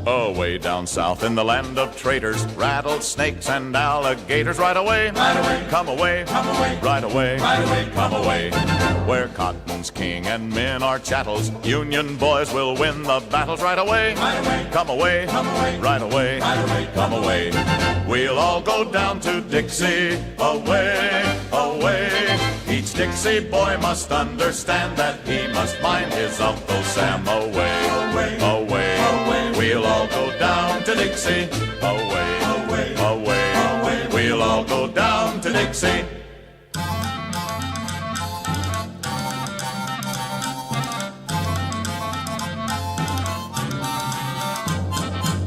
Away down south in the land of traitors, rattlesnakes and alligators. Right away, come away, right away, come away. Where cotton's king and men are chattels, Union boys will win the battles. Right away, come away, right away, come away. We'll all go down to Dixie, away, away. Each Dixie boy must understand that he must mind his Uncle Sam. Away, away, we'll all go down to Dixie. Away, away, we'll all go down to Dixie.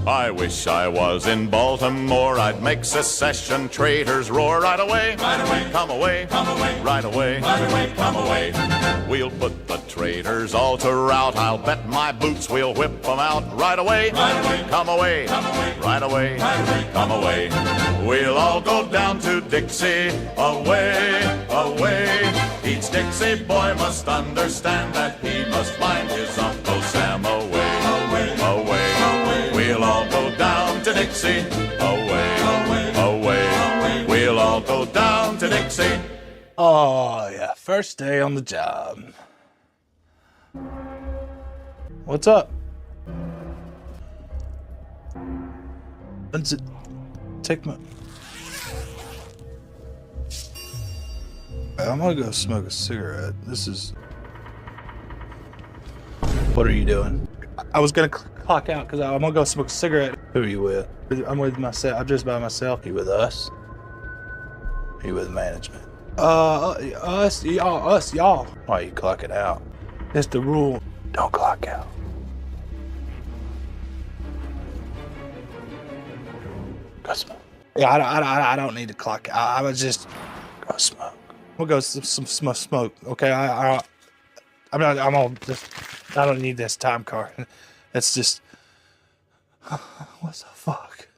I wish I was in Baltimore. I'd make secession traitors roar. Right away, come away, right away, come away. We'll put the traitors all to rout. I'll bet my boots we'll whip them out. Right away, come away, right away, come away. We'll all go down to Dixie. Away, away. Each Dixie boy must understand that he must find his Uncle Sam. Away, away. We'll all go down to Dixie. Away, away. We'll all go down to Dixie. Oh, yeah. First day on the job. What's up? Let's take my... I'm gonna go smoke a cigarette. This is... What are you doing? I was gonna clock out because I'm gonna go smoke a cigarette. Who are you with? I'm with myself. I'm just by myself. You with us? Are you with management? Us, y'all. Why are you clocking out? That's the rule. Don't clock out. Go smoke. Yeah, I don't need to clock out. I was just go smoke. We'll go some smoke. Okay, I don't need this time card. It's just, what the fuck?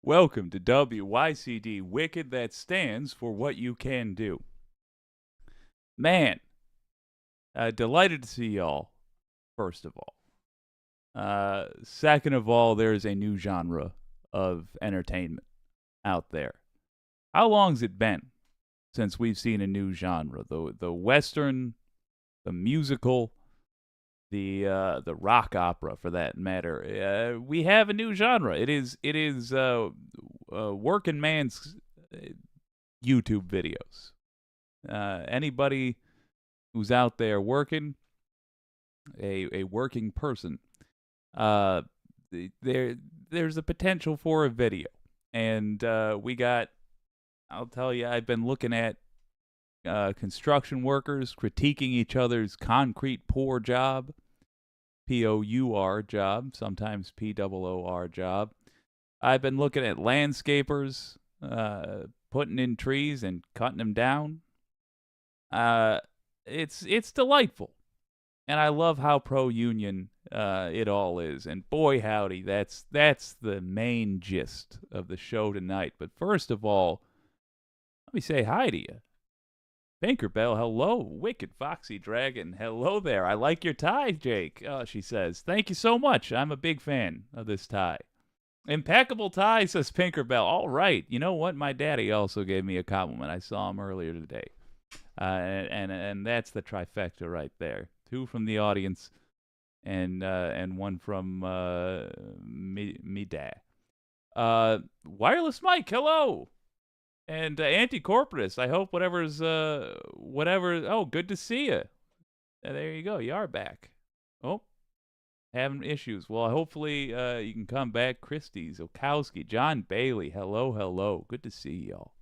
Welcome to WYCD Wicked, that stands for What You Can Do. Man, delighted to see y'all, first of all. Second of all, there's a new genre of entertainment out there. How long's it been since we've seen a new genre? The Western, the musical, the rock opera, for that matter. We have a new genre. It is working man's YouTube videos. Anybody who's out there working, a working person, there's a potential for a video. And I'll tell you, I've been looking at construction workers critiquing each other's concrete pour job. P-O-U-R job, sometimes P-O-O-R job. I've been looking at landscapers putting in trees and cutting them down. It's delightful, and I love how pro-union it all is. And boy, howdy, that's the main gist of the show tonight. But first of all, let me say hi to you. Tinkerbell, hello. Wicked Foxy Dragon, hello there. I like your tie, Jake, she says. Thank you so much. I'm a big fan of this tie. Impeccable tie, says Tinkerbell. All right. You know what? My daddy also gave me a compliment. I saw him earlier today. And that's the trifecta right there. 2 from the audience and 1 from me dad. Wireless Mike, hello. And Anti-Corporatus, I hope whatever. Oh, good to see you. There you go. You are back. Oh, having issues. Well, hopefully you can come back. Christie's, Okowski, John Bailey. Hello. Good to see y'all.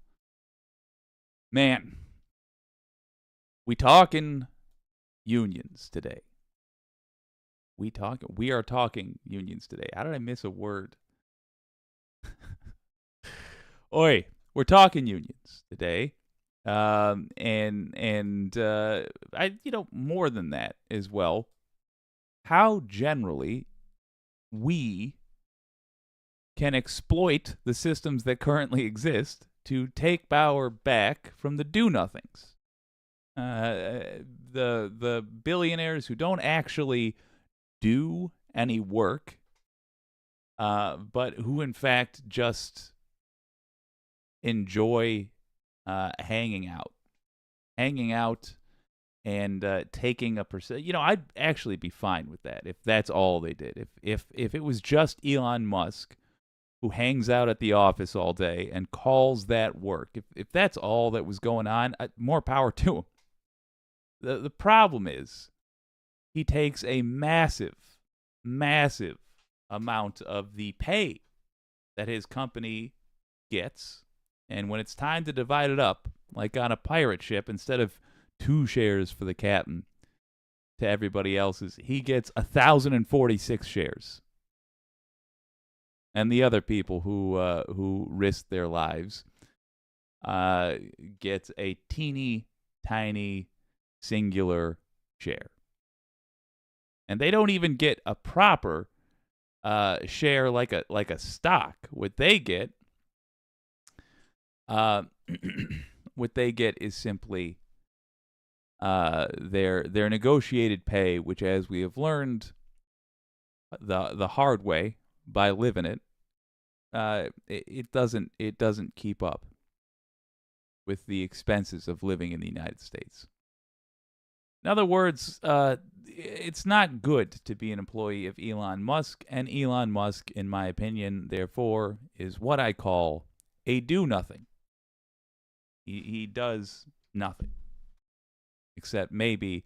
Man, we talking unions today. We are talking unions today. How did I miss a word Oi, we're talking unions today. I more than that as well. How generally we can exploit the systems that currently exist to take power back from the do-nothings. The billionaires who don't actually do any work, but who in fact just enjoy hanging out and taking a percent. I'd actually be fine with that if that's all they did. If it was just Elon Musk who hangs out at the office all day and calls that work, if that's all that was going on, more power to him. The problem is he takes a massive amount of the pay that his company gets, and when it's time to divide it up, like on a pirate ship, instead of 2 shares for the captain to everybody else's, he gets 1,046 shares. And the other people who risk their lives get a teeny tiny singular share. And they don't even get a proper share like a stock. What they get is simply their negotiated pay, which, as we have learned the hard way by living it, it doesn't keep up with the expenses of living in the United States. In other words, it's not good to be an employee of Elon Musk, and Elon Musk, in my opinion, therefore, is what I call a do-nothing. He does nothing, except maybe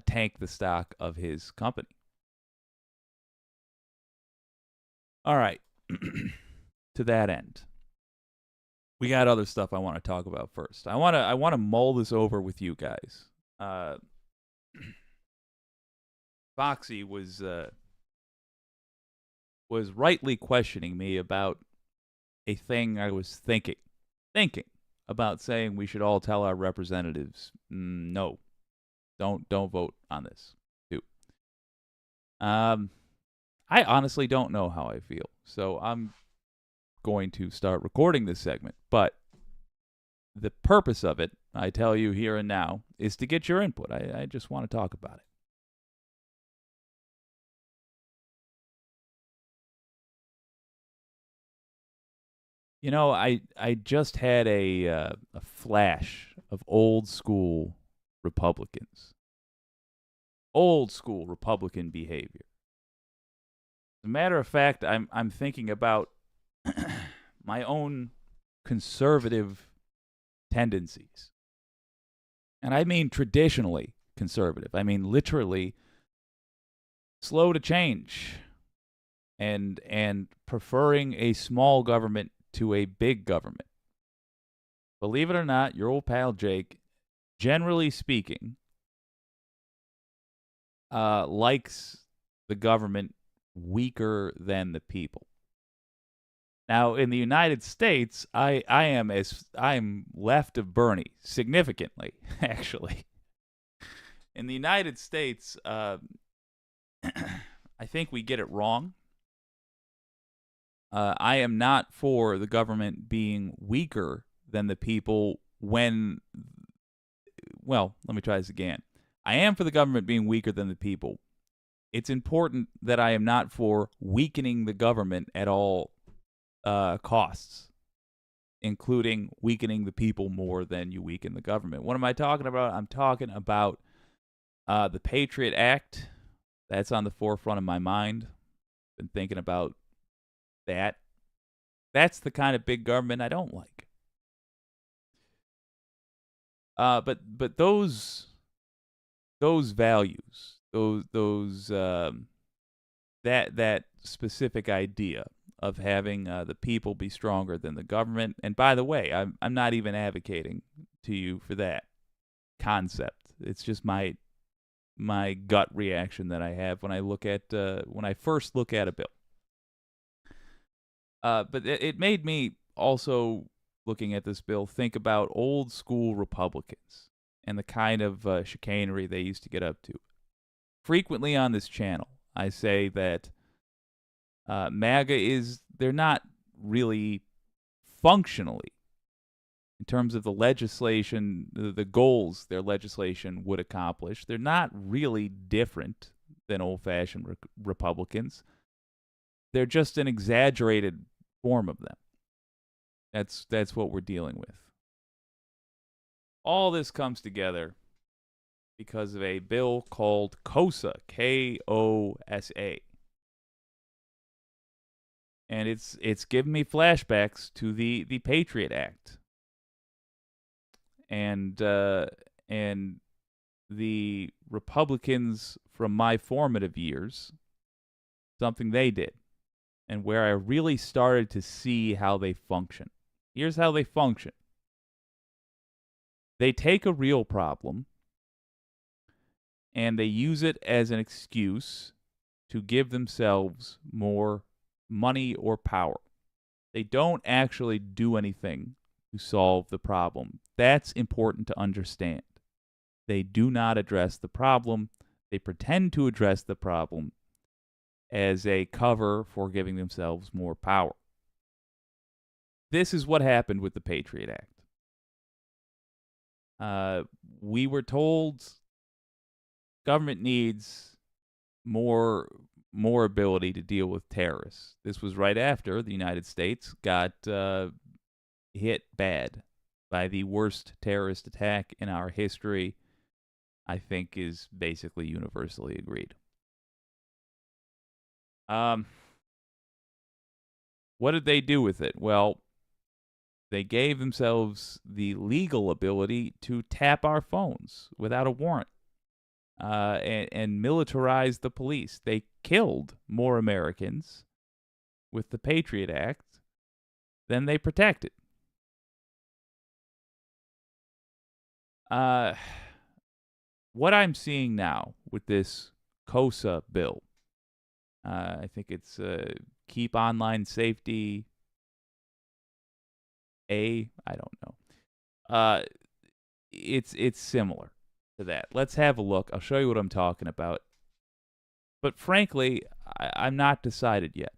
tank the stock of his company. All right, to that end, we got other stuff I want to talk about first. I want to mull this over with you guys. Foxy was rightly questioning me about a thing I was thinking about, saying we should all tell our representatives, no, don't vote on this too. I honestly don't know how I feel, so I'm going to start recording this segment, but the purpose of it, I tell you here and now, is to get your input. I just want to talk about it. I just had a flash of old school Republicans. Old school Republican behavior. As a matter of fact, I'm thinking about my own conservative tendencies. And I mean traditionally conservative. I mean literally slow to change and preferring a small government to a big government. Believe it or not, your old pal Jake, generally speaking, likes the government weaker than the people. Now, in the United States, I'm left of Bernie significantly, actually. In the United States, I think we get it wrong. I am not for the government being weaker than the people when, well, let me try this again. I am for the government being weaker than the people. It's important that I am not for weakening the government at all costs, including weakening the people more than you weaken the government. What am I talking about? I'm talking about the Patriot Act. That's on the forefront of my mind. Been thinking about that. That's the kind of big government I don't like. But those values, that specific idea of having the people be stronger than the government. And by the way, I'm not even advocating to you for that concept. It's just my gut reaction that I have when I first look at a bill. But it made me also, looking at this bill, think about old school Republicans and the kind of chicanery they used to get up to. Frequently on this channel, I say that MAGA they're not really functionally, in terms of the legislation, the goals their legislation would accomplish, they're not really different than old-fashioned Republicans. They're just an exaggerated form of them. That's what we're dealing with. All this comes together because of a bill called KOSA, K-O-S-A. And it's given me flashbacks to the Patriot Act. And the Republicans from my formative years, something they did, and where I really started to see how they function. Here's how they function. They take a real problem and they use it as an excuse to give themselves more money or power. They don't actually do anything to solve the problem. That's important to understand. They do not address the problem. They pretend to address the problem as a cover for giving themselves more power. This is what happened with the Patriot Act. We were told government needs more ability to deal with terrorists. This was right after the United States got hit bad by the worst terrorist attack in our history, I think is basically universally agreed. What did they do with it? Well, they gave themselves the legal ability to tap our phones without a warrant and militarize the police. They killed more Americans with the Patriot Act than they protected. What I'm seeing now with this KOSA bill, I think it's Keep Online Safety I don't know. It's similar to that. Let's have a look. I'll show you what I'm talking about. But frankly, I'm not decided yet.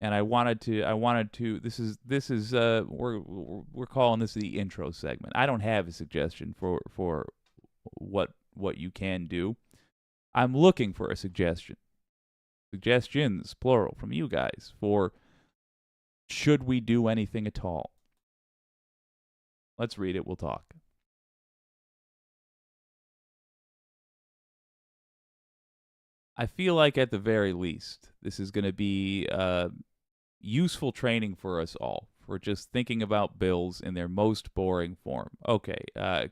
And I wanted to. This is we're calling this the intro segment. I don't have a suggestion for what you can do. I'm looking for a suggestions, plural, from you guys for should we do anything at all. Let's read it. We'll talk. I feel like at the very least, this is going to be useful training for us all, for just thinking about bills in their most boring form. Okay,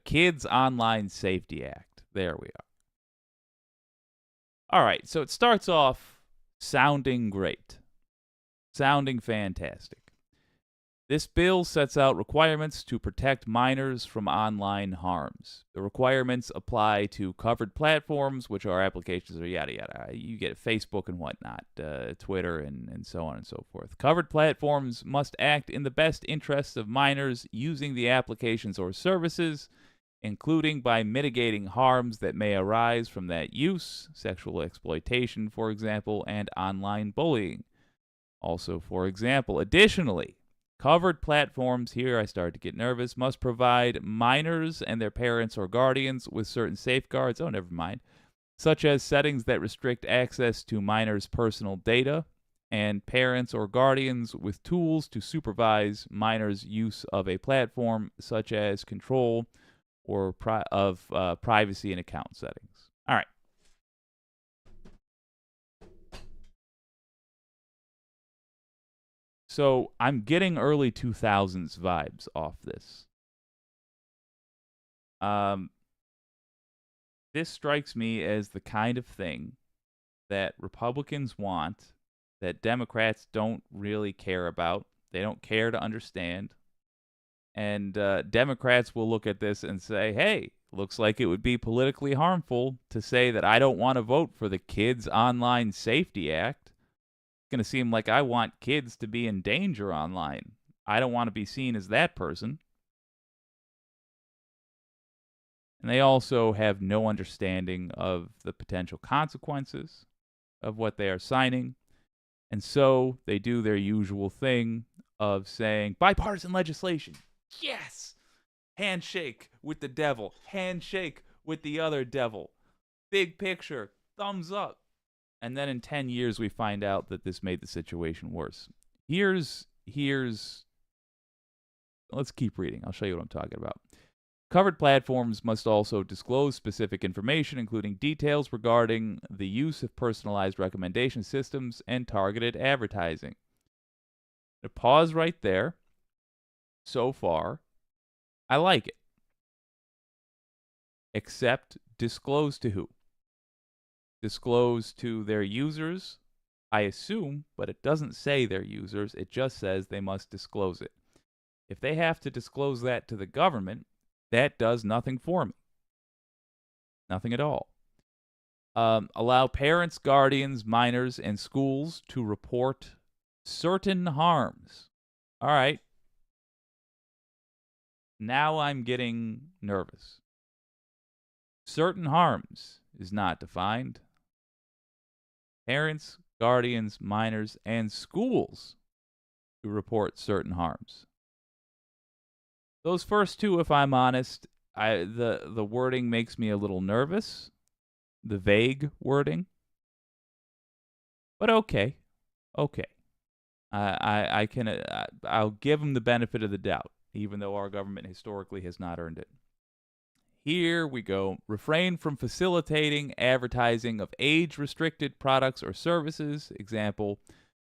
Kids Online Safety Act. There we are. All right, so it starts off sounding great, sounding fantastic. This bill sets out requirements to protect minors from online harms. The requirements apply to covered platforms, which are applications or yada yada. You get Facebook and whatnot, Twitter and so on and so forth. Covered platforms must act in the best interests of minors using the applications or services, including by mitigating harms that may arise from that use, sexual exploitation, for example, and online bullying. Also, for example, additionally, covered platforms, here I start to get nervous, must provide minors and their parents or guardians with certain safeguards, such as settings that restrict access to minors' personal data, and parents or guardians with tools to supervise minors' use of a platform, such as control or privacy and account settings. All right. So I'm getting early 2000s vibes off this. This strikes me as the kind of thing that Republicans want that Democrats don't really care about. They don't care to understand. And Democrats will look at this and say, hey, looks like it would be politically harmful to say that I don't want to vote for the Kids Online Safety Act. Going to seem like I want kids to be in danger online. I don't want to be seen as that person. And they also have no understanding of the potential consequences of what they are signing. And so they do their usual thing of saying, bipartisan legislation. Yes! Handshake with the devil. Handshake with the other devil. Big picture. Thumbs up. And then in 10 years, we find out that this made the situation worse. Here's let's keep reading. I'll show you what I'm talking about. Covered platforms must also disclose specific information, including details regarding the use of personalized recommendation systems and targeted advertising. To pause right there. So far, I like it. Except disclose to who? Disclose to their users, I assume, but it doesn't say their users. It just says they must disclose it. If they have to disclose that to the government, that does nothing for me. Nothing at all. Allow parents, guardians, minors, and schools to report certain harms. All right. Now I'm getting nervous. Certain harms is not defined. Parents, guardians, minors, and schools to report certain harms. Those first two, if I'm honest, the wording makes me a little nervous. The vague wording. But okay. I'll give them the benefit of the doubt, even though our government historically has not earned it. Here we go. Refrain from facilitating advertising of age-restricted products or services, example,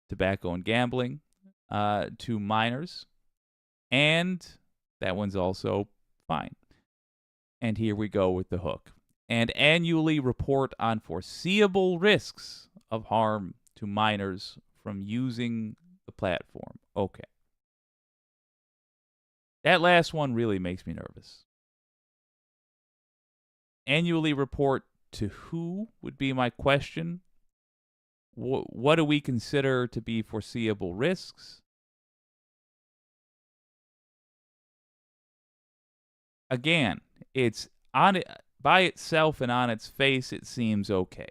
tobacco and gambling, to minors. And that one's also fine. And here we go with the hook. And annually report on foreseeable risks of harm to minors from using the platform. Okay. That last one really makes me nervous. Annually report to who would be my question. What do we consider to be foreseeable risks? Again, it's on it by itself and on its face, it seems okay.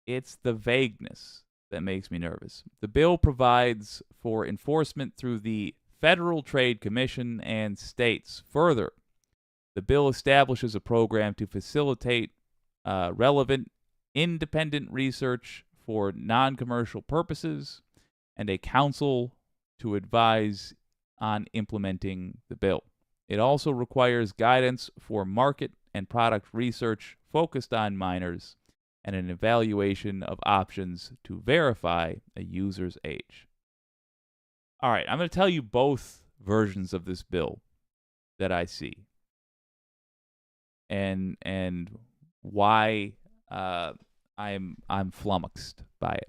It's the vagueness that makes me nervous. The bill provides for enforcement through the Federal Trade Commission and states. Further, the bill establishes a program to facilitate relevant, independent research for non-commercial purposes and a council to advise on implementing the bill. It also requires guidance for market and product research focused on minors and an evaluation of options to verify a user's age. All right, I'm going to tell you both versions of this bill that I see. And why I'm flummoxed by it.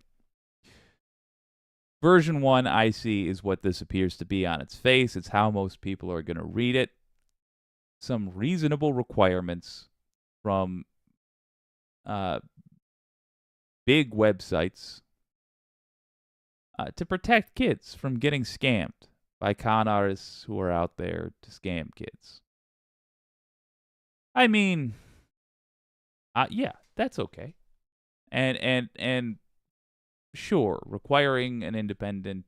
Version 1 I see is what this appears to be on its face. It's how most people are going to read it. Some reasonable requirements from big websites to protect kids from getting scammed by con artists who are out there to scam kids. I mean, yeah, that's okay. And sure, requiring an independent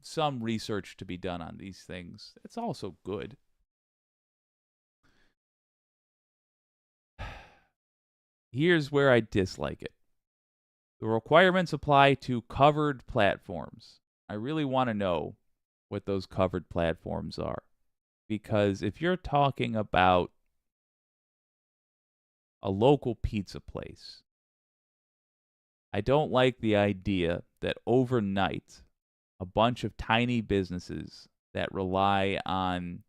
some research to be done on these things. It's also good. Here's where I dislike it. The requirements apply to covered platforms. I really want to know what those covered platforms are. Because if you're talking about a local pizza place, I don't like the idea that overnight a bunch of tiny businesses that rely on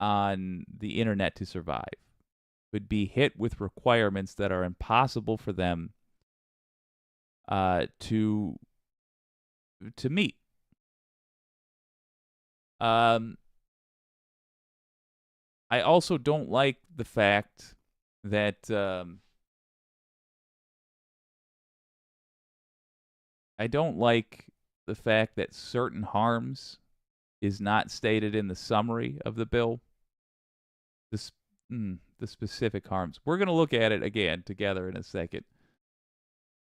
the internet to survive would be hit with requirements that are impossible for them to meet. I also don't like the fact that I don't like the fact that certain harms is not stated in the summary of the bill. The specific harms. We're going to look at it again together in a second.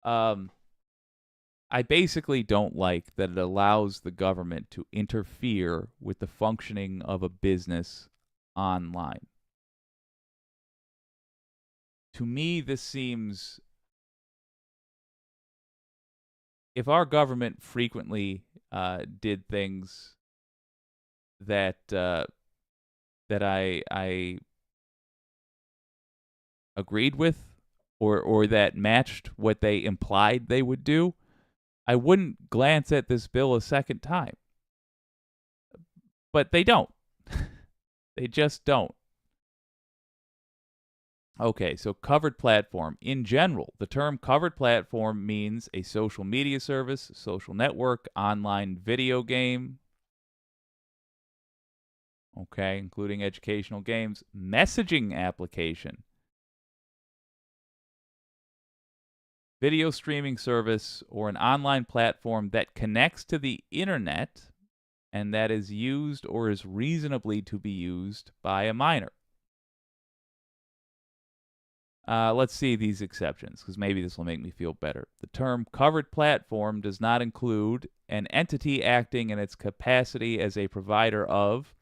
I basically don't like that it allows the government to interfere with the functioning of a business online. To me, this seems, if our government frequently did things that I agreed with, or that matched what they implied they would do, I wouldn't glance at this bill a second time. But they don't. They just don't. Okay, so covered platform. In general, the term covered platform means a social media service, social network, online video game, okay, including educational games, messaging application, video streaming service, or an online platform that connects to the internet and that is used or is reasonably to be used by a minor. Let's see these exceptions, because maybe this will make me feel better. The term covered platform does not include an entity acting in its capacity as a provider of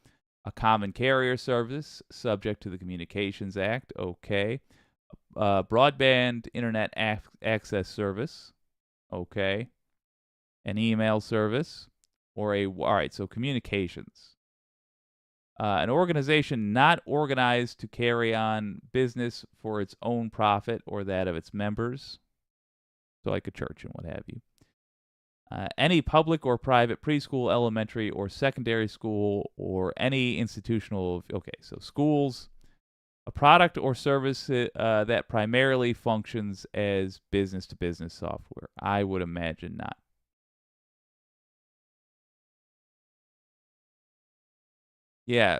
a common carrier service subject to the Communications Act, okay. Broadband internet access service, okay. An email service, or all right, so communications. An organization not organized to carry on business for its own profit or that of its members, so like a church and what have you. Any public or private preschool, elementary, or secondary school, or any institutional, okay, so schools, a product or service that primarily functions as business-to-business software. I would imagine not. Yeah,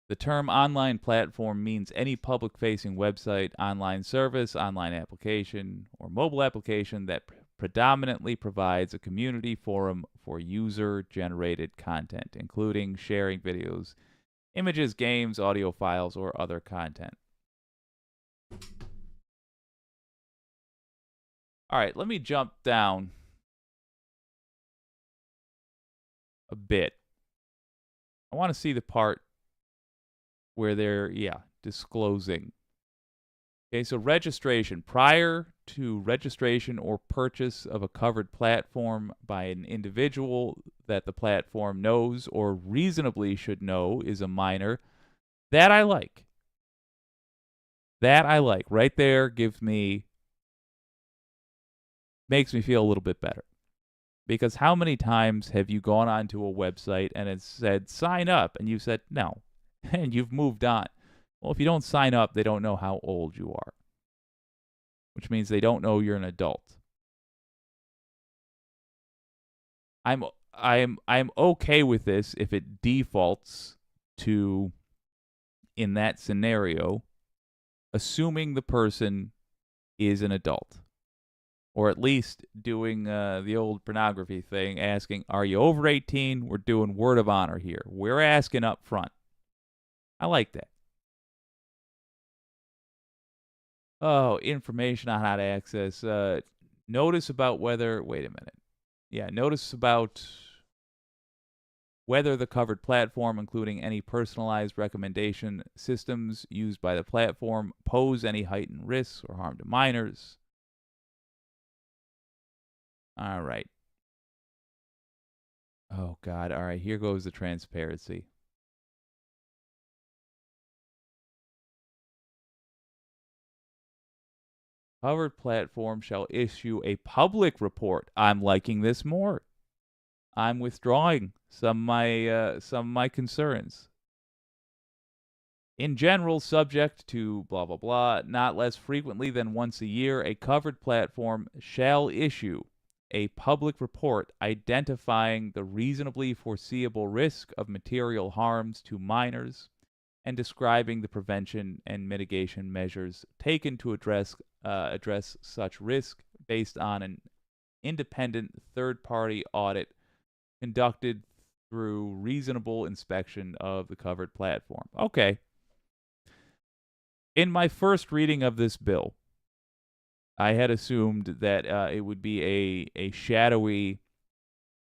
the term online platform means any public-facing website, online service, online application, or mobile application that predominantly provides a community forum for user-generated content, including sharing videos, images, games, audio files, or other content. All right, let me jump down a bit. I want to see the part where they're, disclosing. Okay, so registration. Prior to registration or purchase of a covered platform by an individual that the platform knows or reasonably should know is a minor, that I like. That I like. Right there makes me feel a little bit better. Because how many times have you gone onto a website and it said, sign up, and you said, no, and you've moved on? Well, if you don't sign up, they don't know how old you are, which means they don't know you're an adult. I'm okay with this if it defaults to, in that scenario, assuming the person is an adult. Or at least doing the old pornography thing, asking, are you over 18? We're doing word of honor here. We're asking up front. I like that. Oh, information on how to access. Notice about whether, wait a minute. Yeah, notice about whether the covered platform, including any personalized recommendation systems used by the platform, pose any heightened risks or harm to minors. All right. Oh, God. All right, here goes the transparency. Covered platform shall issue a public report. I'm liking this more. I'm withdrawing some of my concerns. In general, subject to blah, blah, blah, not less frequently than once a year, a covered platform shall issue a public report identifying the reasonably foreseeable risk of material harms to minors and describing the prevention and mitigation measures taken to address such risk based on an independent third-party audit conducted through reasonable inspection of the covered platform. Okay. In my first reading of this bill, I had assumed that it would be a shadowy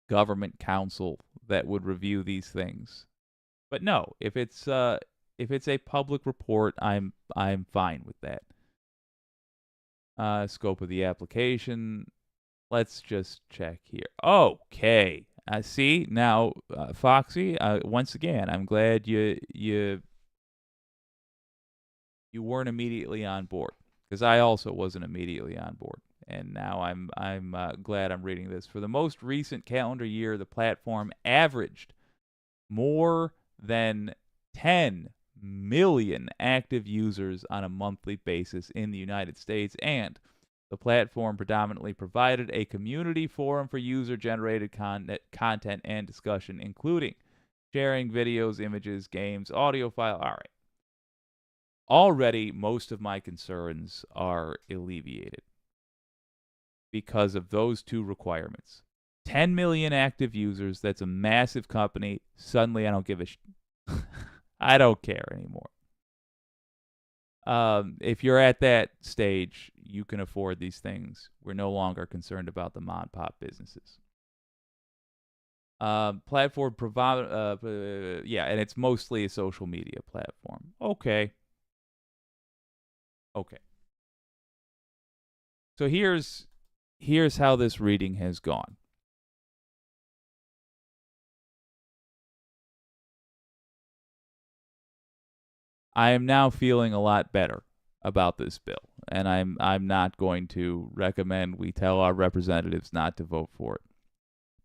government council that would review these things. But no, if it's a public report, I'm fine with that. Scope of the application. Let's just check here. Okay. See now, Foxy. Once again, I'm glad you weren't immediately on board, because I also wasn't immediately on board. And now I'm glad I'm reading this. For the most recent calendar year, the platform averaged more than 10 million active users on a monthly basis in the United States, and the platform predominantly provided a community forum for user-generated content and discussion, including sharing videos, images, games, audio file. All right. Already, most of my concerns are alleviated because of those two requirements. 10 million active users, that's a massive company. Suddenly, I don't give a I don't care anymore. If you're at that stage, you can afford these things. We're no longer concerned about the mom and pop businesses. Platform yeah, and it's mostly a social media platform. Okay. So here's how this reading has gone. I am now feeling a lot better about this bill, and I'm not going to recommend we tell our representatives not to vote for it.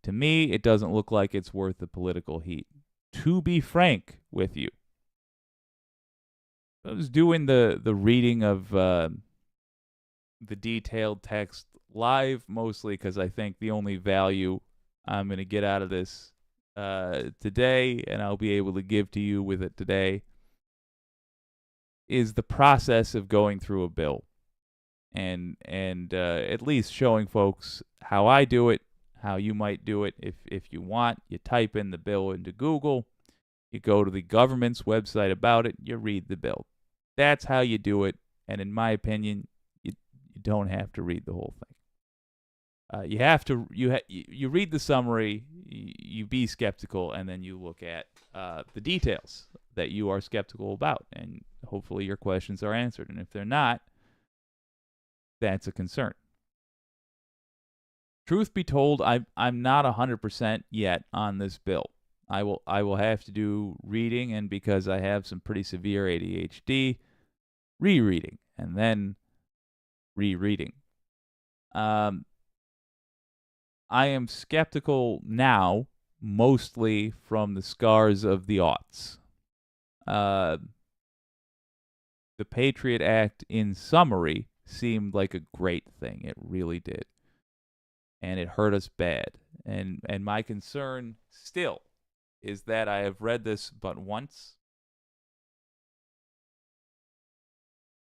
To me, it doesn't look like it's worth the political heat. To be frank with you, I was doing the reading of the detailed text live, mostly because I think the only value I'm going to get out of this today, and I'll be able to give to you with it today, is the process of going through a bill, and at least showing folks how I do it, how you might do it if you want. You type in the bill into Google, you go to the government's website about it, you read the bill. That's how you do it, and in my opinion, you don't have to read the whole thing. You have to you read the summary, you be skeptical, and then you look at the details that you are skeptical about, and hopefully your questions are answered. And if they're not, that's a concern. Truth be told, I'm not 100% yet on this bill. I will have to do reading, and because I have some pretty severe ADHD, rereading and then rereading. I am skeptical now, mostly from the scars of the aughts. The Patriot Act, in summary, seemed like a great thing. It really did. And it hurt us bad. And my concern still is that I have read this but once.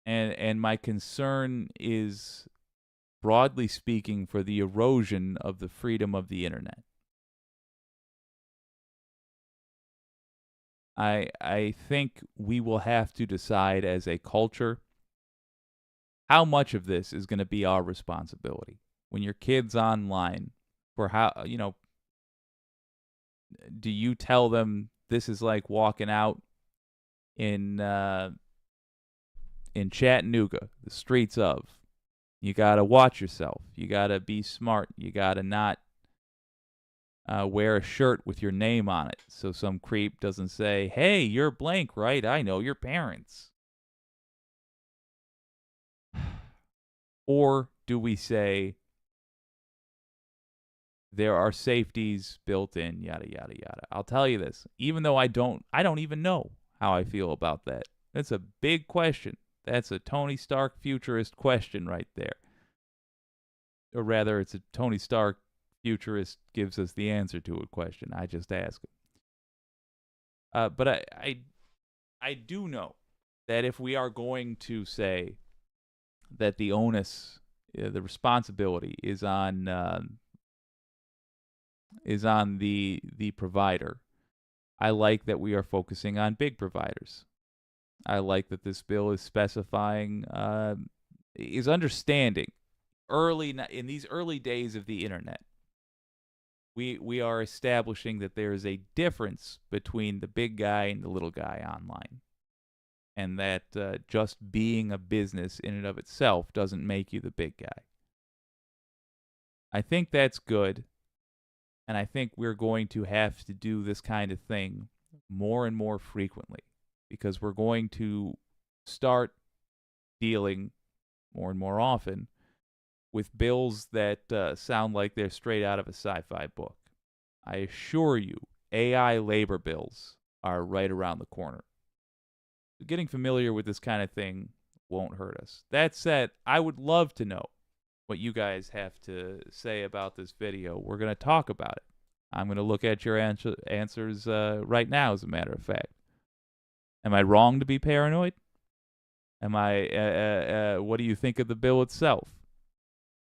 And my concern is, broadly speaking, for the erosion of the freedom of the internet. I think we will have to decide as a culture how much of this is going to be our responsibility. When your kid's online, for how, do you tell them this is like walking out in Chattanooga, the streets of, you got to watch yourself, you got to be smart, you got to not wear a shirt with your name on it so some creep doesn't say, hey, you're blank, right? I know your parents. Or do we say there are safeties built in, yada, yada, yada? I'll tell you this, even though I don't even know how I feel about that. That's a big question. That's a Tony Stark futurist question right there. Or rather, it's a Tony Stark futurist gives us the answer to a question. I just ask him. But I do know that if we are going to say that the onus, the responsibility is on the provider, I like that we are focusing on big providers. I like that this bill is specifying, is understanding in these early days of the internet. We are establishing that there is a difference between the big guy and the little guy online, and that just being a business in and of itself doesn't make you the big guy. I think that's good, and I think we're going to have to do this kind of thing more and more frequently, because we're going to start dealing more and more often with bills that sound like they're straight out of a sci-fi book. I assure you, AI labor bills are right around the corner. Getting familiar with this kind of thing won't hurt us. That said, I would love to know what you guys have to say about this video. We're going to talk about it. I'm going to look at your answers right now, as a matter of fact. Am I wrong to be paranoid? Am I? What do you think of the bill itself?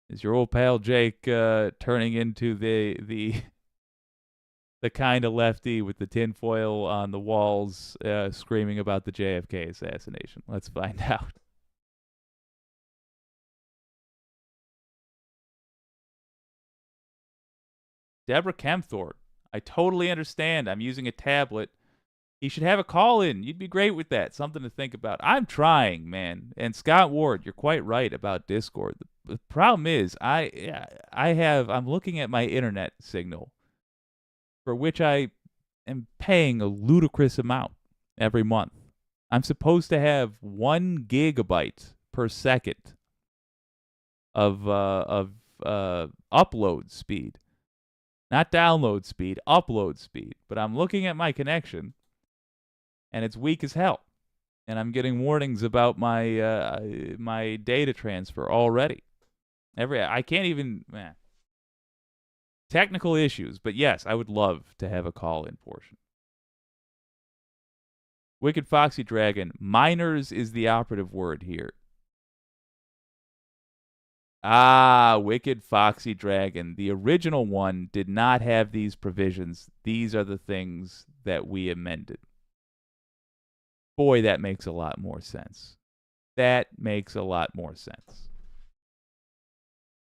Is your old pal Jake turning into the kind of lefty with the tinfoil on the walls, screaming about the JFK assassination? Let's find out. Deborah Kempthorpe, I totally understand. I'm using a tablet. He should have a call-in. You'd be great with that. Something to think about. I'm trying, man. And Scott Ward, you're quite right about Discord. The problem is, I'm looking at my internet signal, for which I am paying a ludicrous amount every month. I'm supposed to have 1 gigabyte per second of upload speed. Not download speed, upload speed. But I'm looking at my connection, and it's weak as hell. And I'm getting warnings about my my data transfer already. I can't even. Technical issues, but yes, I would love to have a call-in portion. Wicked Foxy Dragon, minors is the operative word here. Ah, Wicked Foxy Dragon. The original one did not have these provisions. These are the things that we amended. Boy, that makes a lot more sense. That makes a lot more sense.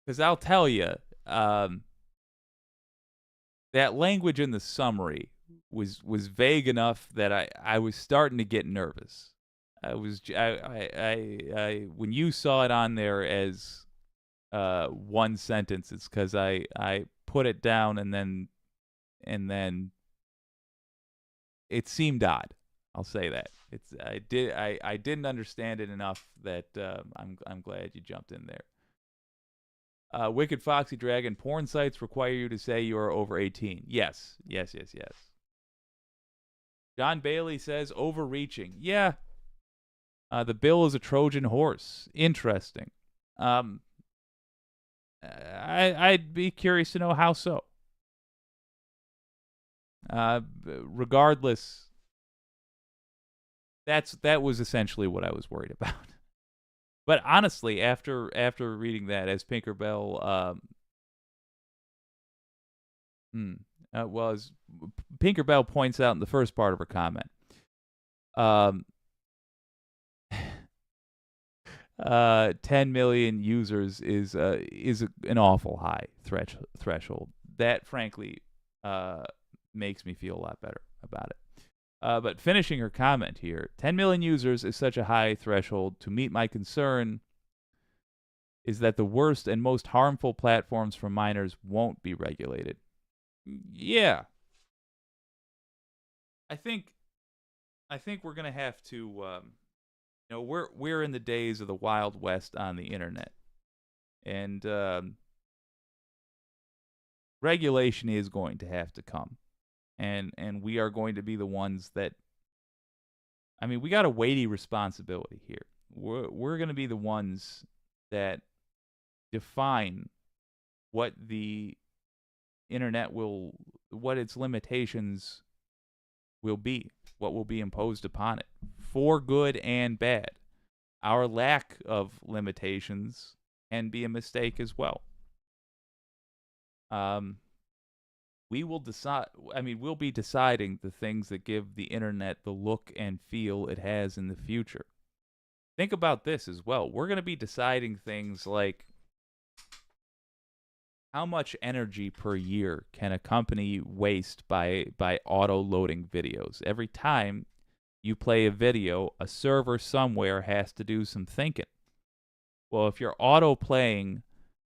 Because I'll tell you, that language in the summary was vague enough that I was starting to get nervous. When you saw it on there as one sentence, it's because I put it down and then it seemed odd. I'll say that. I didn't understand it enough that I'm glad you jumped in there. Wicked Foxy Dragon, porn sites require you to say you are over 18. Yes. John Bailey says overreaching. Yeah. The bill is a Trojan horse. Interesting. I'd be curious to know how so. Regardless, that was essentially what I was worried about. But honestly, after reading that, as Pinkerbell, as Pinkerbell points out in the first part of her comment, 10 million users is an awful high threshold. That frankly makes me feel a lot better about it. But finishing her comment here, 10 million users is such a high threshold. To meet my concern is that the worst and most harmful platforms for minors won't be regulated. Yeah. I think we're going to have to, we're in the days of the Wild West on the internet. And regulation is going to have to come. And we are going to be the ones that, we got a weighty responsibility here. We're going to be the ones that define what the internet what its limitations will be. what will be imposed upon it, for good and bad. Our lack of limitations can be a mistake as well. We will decide. I mean, we'll be deciding the things that give the internet the look and feel it has in the future. Think about this as well. We're going to be deciding things like how much energy per year can a company waste by auto-loading videos? Every time you play a video, a server somewhere has to do some thinking. Well, if you're auto-playing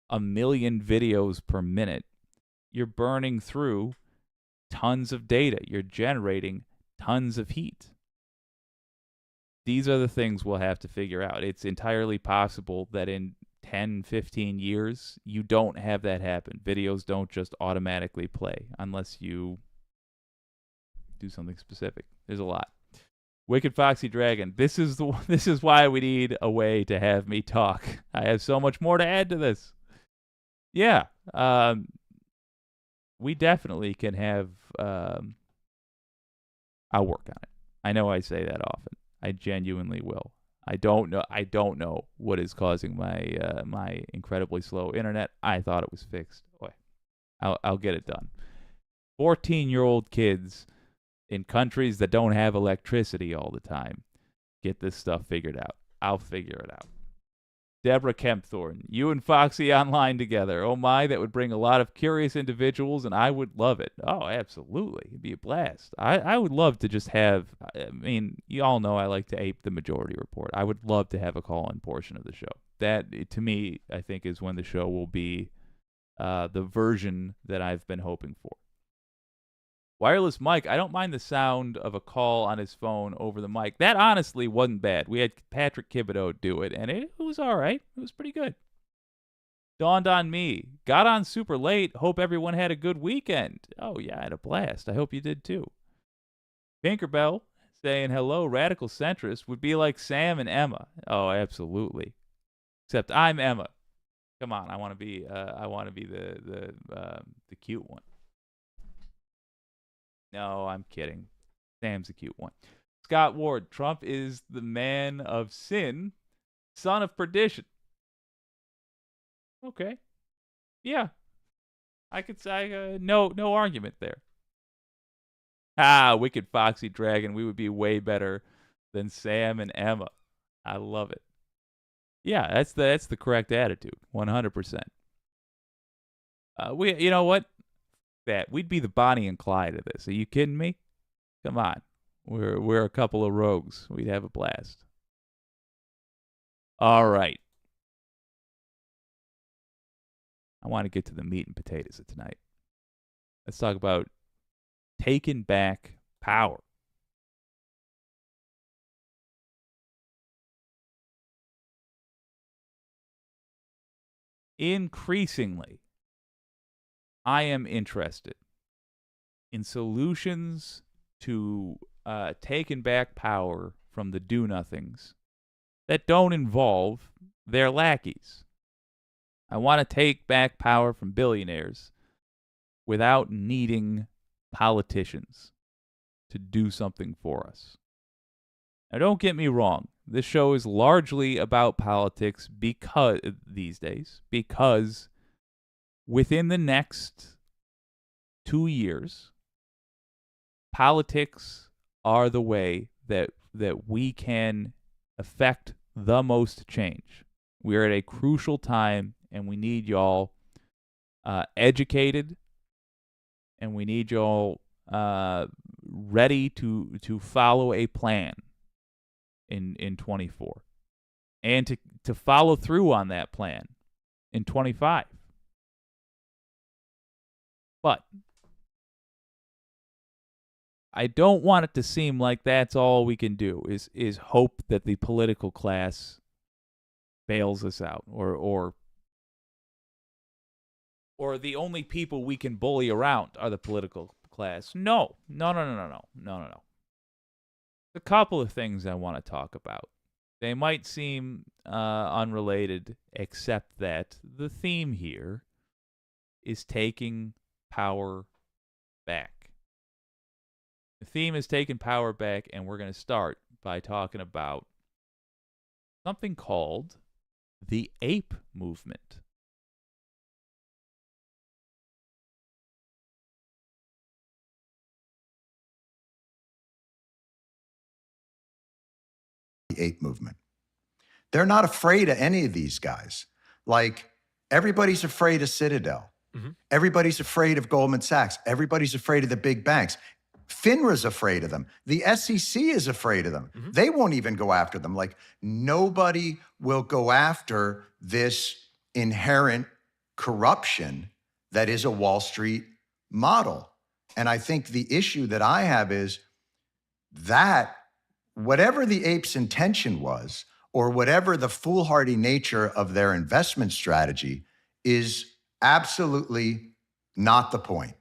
1 million videos per minute, you're burning through tons of data. You're generating tons of heat. These are the things we'll have to figure out. It's entirely possible that in 10, 15 years, you don't have that happen. Videos don't just automatically play unless you do something specific. There's a lot. Wicked Foxy Dragon. This is why we need a way to have me talk. I have so much more to add to this. Yeah. We definitely can have. I'll work on it. I know I say that often. I genuinely will. I don't know what is causing my my incredibly slow internet. I thought it was fixed. Boy, I'll get it done. 14-year-old kids in countries that don't have electricity all the time get this stuff figured out. I'll figure it out. Deborah Kempthorne, you and Foxy online together. Oh my, that would bring a lot of curious individuals, and I would love it. Oh, absolutely. It'd be a blast. I would love to just have, I mean, you all know I like to ape the Majority Report. I would love to have a call-in portion of the show. That, to me, I think is when the show will be the version that I've been hoping for. Wireless mic, I don't mind the sound of a call on his phone over the mic. That honestly wasn't bad. We had Patrick Thibodeau do it, and it was all right. It was pretty good. Dawned on me. Got on super late. Hope everyone had a good weekend. Oh, yeah, I had a blast. I hope you did too. Tinkerbell saying hello, radical centrist would be like Sam and Emma. Oh, absolutely. Except I'm Emma. Come on, I want to be the cute one. No, I'm kidding. Sam's a cute one. Scott Ward, Trump is the man of sin, son of perdition. Okay. Yeah. I could say no argument there. Wicked Foxy Dragon, we would be way better than Sam and Emma. I love it. Yeah, that's the correct attitude. 100%. You know what? We'd be the Bonnie and Clyde of this. Are you kidding me? Come on. We're a couple of rogues. We'd have a blast. All right. I want to get to the meat and potatoes of tonight. Let's talk about taking back power. Increasingly, I am interested in solutions to taking back power from the do-nothings that don't involve their lackeys. I want to take back power from billionaires without needing politicians to do something for us. Now, don't get me wrong. This show is largely about politics these days, because within the next 2 years, politics are the way that we can affect the most change. We are at a crucial time, and we need y'all educated, and we need y'all ready to follow a plan in 24, and to follow through on that plan in 25. But I don't want it to seem like that's all we can do is hope that the political class bails us out, or the only people we can bully around are the political class. No. A couple of things I want to talk about. They might seem unrelated, except that the theme here is taking power back. The theme is taking power back, and we're going to start by talking about something called the Ape Movement. The Ape Movement. They're not afraid of any of these guys. Like, everybody's afraid of Citadel. Everybody's afraid of Goldman Sachs. Everybody's afraid of the big banks. FINRA's afraid of them. The SEC is afraid of them. They won't even go after them. Like, nobody will go after this inherent corruption that is a Wall Street model. And I think the issue that I have is that whatever the apes' intention was, or whatever the foolhardy nature of their investment strategy, is absolutely not the point.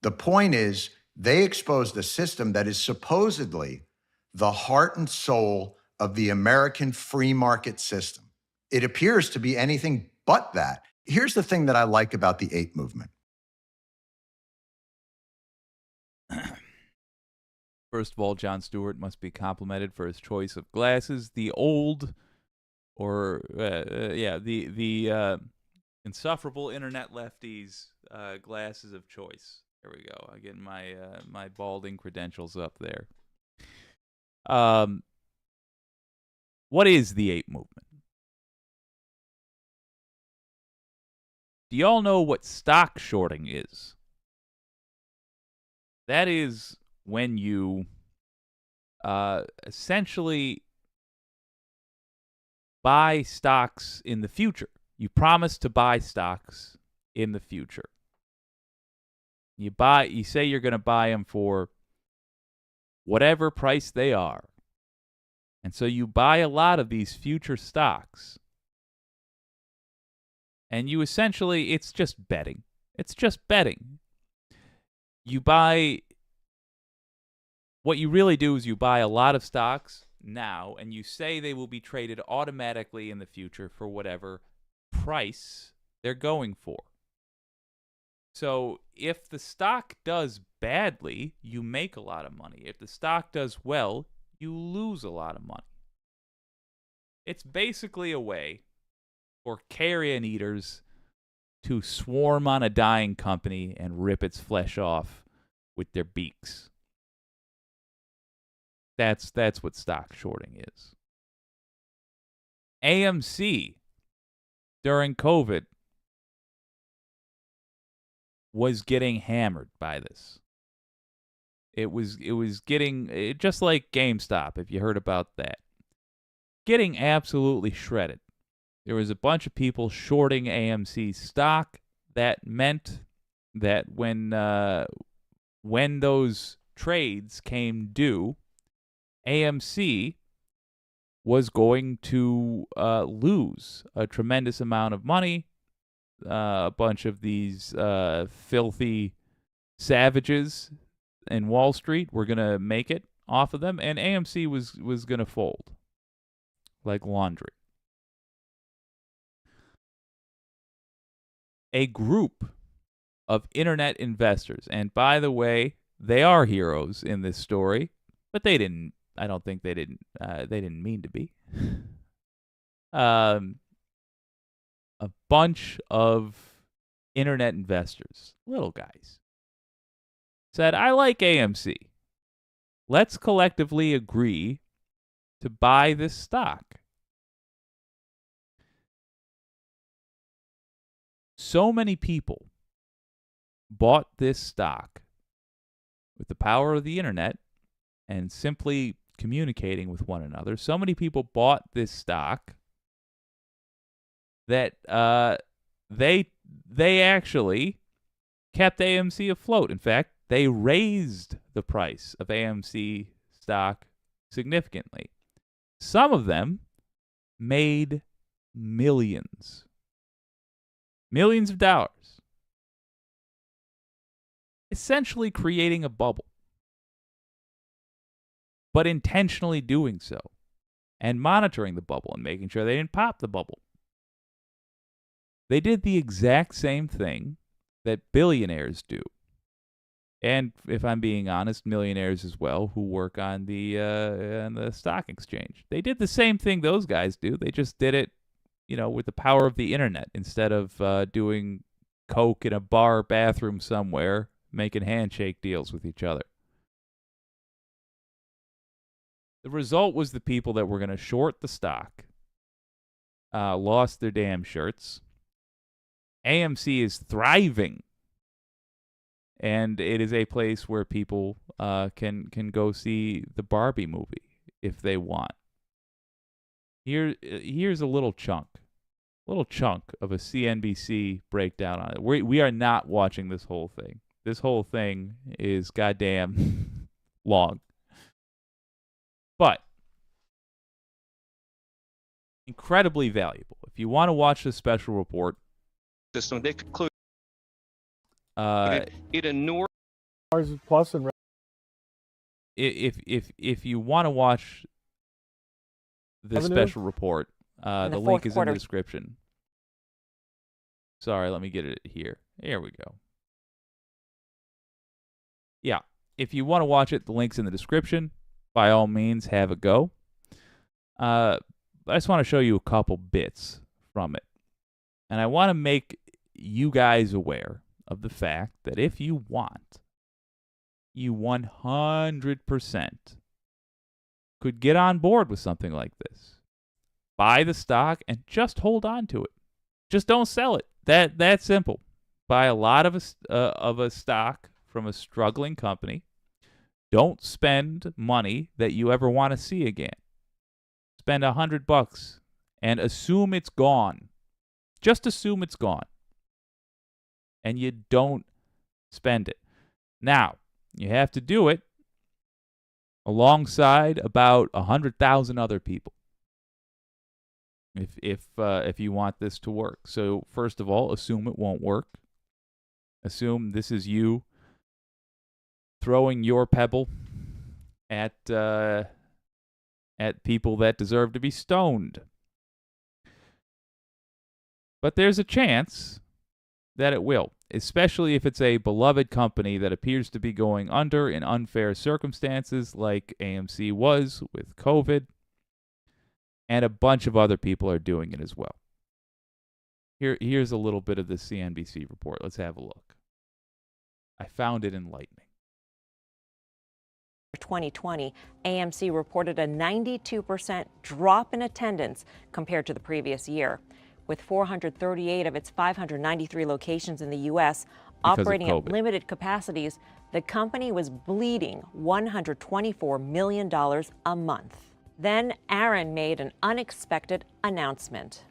The point is they exposed a system that is supposedly the heart and soul of the American free market system. It appears to be anything but that. Here's the thing that I like about the Ape Movement. First of all, Jon Stewart must be complimented for his choice of glasses. The old, or the insufferable internet lefties' glasses of choice. There we go. I get my my balding credentials up there. What is the Ape Movement? Do y'all know what stock shorting is? That is when you essentially buy stocks in the future. You promise to buy stocks in the future. You say you're going to buy them for whatever price they are. And so you buy a lot of these future stocks. And you essentially, it's just betting. It's just betting. You buy, what you really do is you buy a lot of stocks now, and you say they will be traded automatically in the future for whatever price they're going for. So if the stock does badly, you make a lot of money. If the stock does well, you lose a lot of money. It's basically a way for carrion eaters to swarm on a dying company and rip its flesh off with their beaks. That's what stock shorting is. AMC during COVID was getting hammered by this. It was getting, just like GameStop, if you heard about that, getting absolutely shredded. There was a bunch of people shorting AMC stock. That meant that when those trades came due, AMC was going to lose a tremendous amount of money. A bunch of these filthy savages in Wall Street were going to make it off of them, and AMC was going to fold like laundry. A group of internet investors, and by the way, they are heroes in this story, but they didn't. I don't think they didn't mean to be. A bunch of internet investors, little guys, said, I like AMC. Let's collectively agree to buy this stock. So many people bought this stock with the power of the internet and simply communicating with one another. So many people bought this stock that they actually kept AMC afloat. In fact, they raised the price of AMC stock significantly. Some of them made millions of dollars, essentially creating a bubble, but intentionally doing so and monitoring the bubble and making sure they didn't pop the bubble. They did the exact same thing that billionaires do. And if I'm being honest, millionaires as well who work on the stock exchange. They did the same thing those guys do. They just did it, with the power of the internet instead of doing coke in a bar bathroom somewhere, making handshake deals with each other. The result was the people that were going to short the stock lost their damn shirts. AMC is thriving. And it is a place where people can go see the Barbie movie if they want. Here's a little chunk of a CNBC breakdown on it. We are not watching this whole thing. This whole thing is goddamn long. But incredibly valuable. If you want to watch the special report, system, they conclude it inured plus and if you want to watch the special report, the link is in the description. Sorry, let me get it here. Here we go. Yeah, if you want to watch it, the link's in the description. By all means, have a go. I just want to show you a couple bits from it. And I want to make you guys aware of the fact that if you want, you 100% could get on board with something like this. Buy the stock and just hold on to it. Just don't sell it. That simple. Buy a lot of a stock from a struggling company. Don't spend money that you ever want to see again. Spend $100 and assume it's gone. Just assume it's gone. And you don't spend it. Now, you have to do it alongside about 100,000 other people. If you want this to work. So first of all, assume it won't work. Assume this is you throwing your pebble at people that deserve to be stoned. But there's a chance that it will, especially if it's a beloved company that appears to be going under in unfair circumstances like AMC was with COVID, and a bunch of other people are doing it as well. Here's a little bit of the CNBC report. Let's have a look. I found it enlightening. 2020, AMC reported a 92% drop in attendance compared to the previous year. With 438 of its 593 locations in the U.S. operating at limited capacities, the company was bleeding $124 million a month. Then Aaron made an unexpected announcement.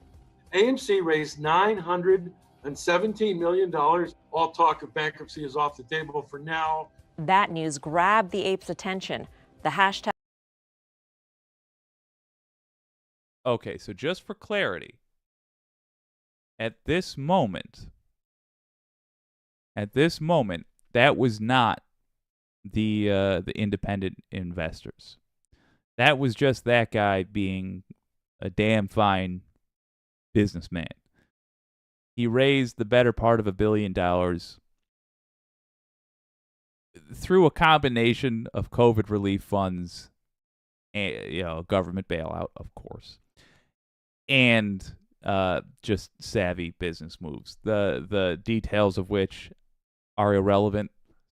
AMC raised $917 million. All talk of bankruptcy is off the table for now. That news grabbed the Ape's attention. The hashtag. Okay, so just for clarity, at this moment, that was not the independent investors. That was just that guy being a damn fine businessman. He raised the better part of $1 billion through a combination of COVID relief funds, and, government bailout, of course, and just savvy business moves. The details of which are irrelevant,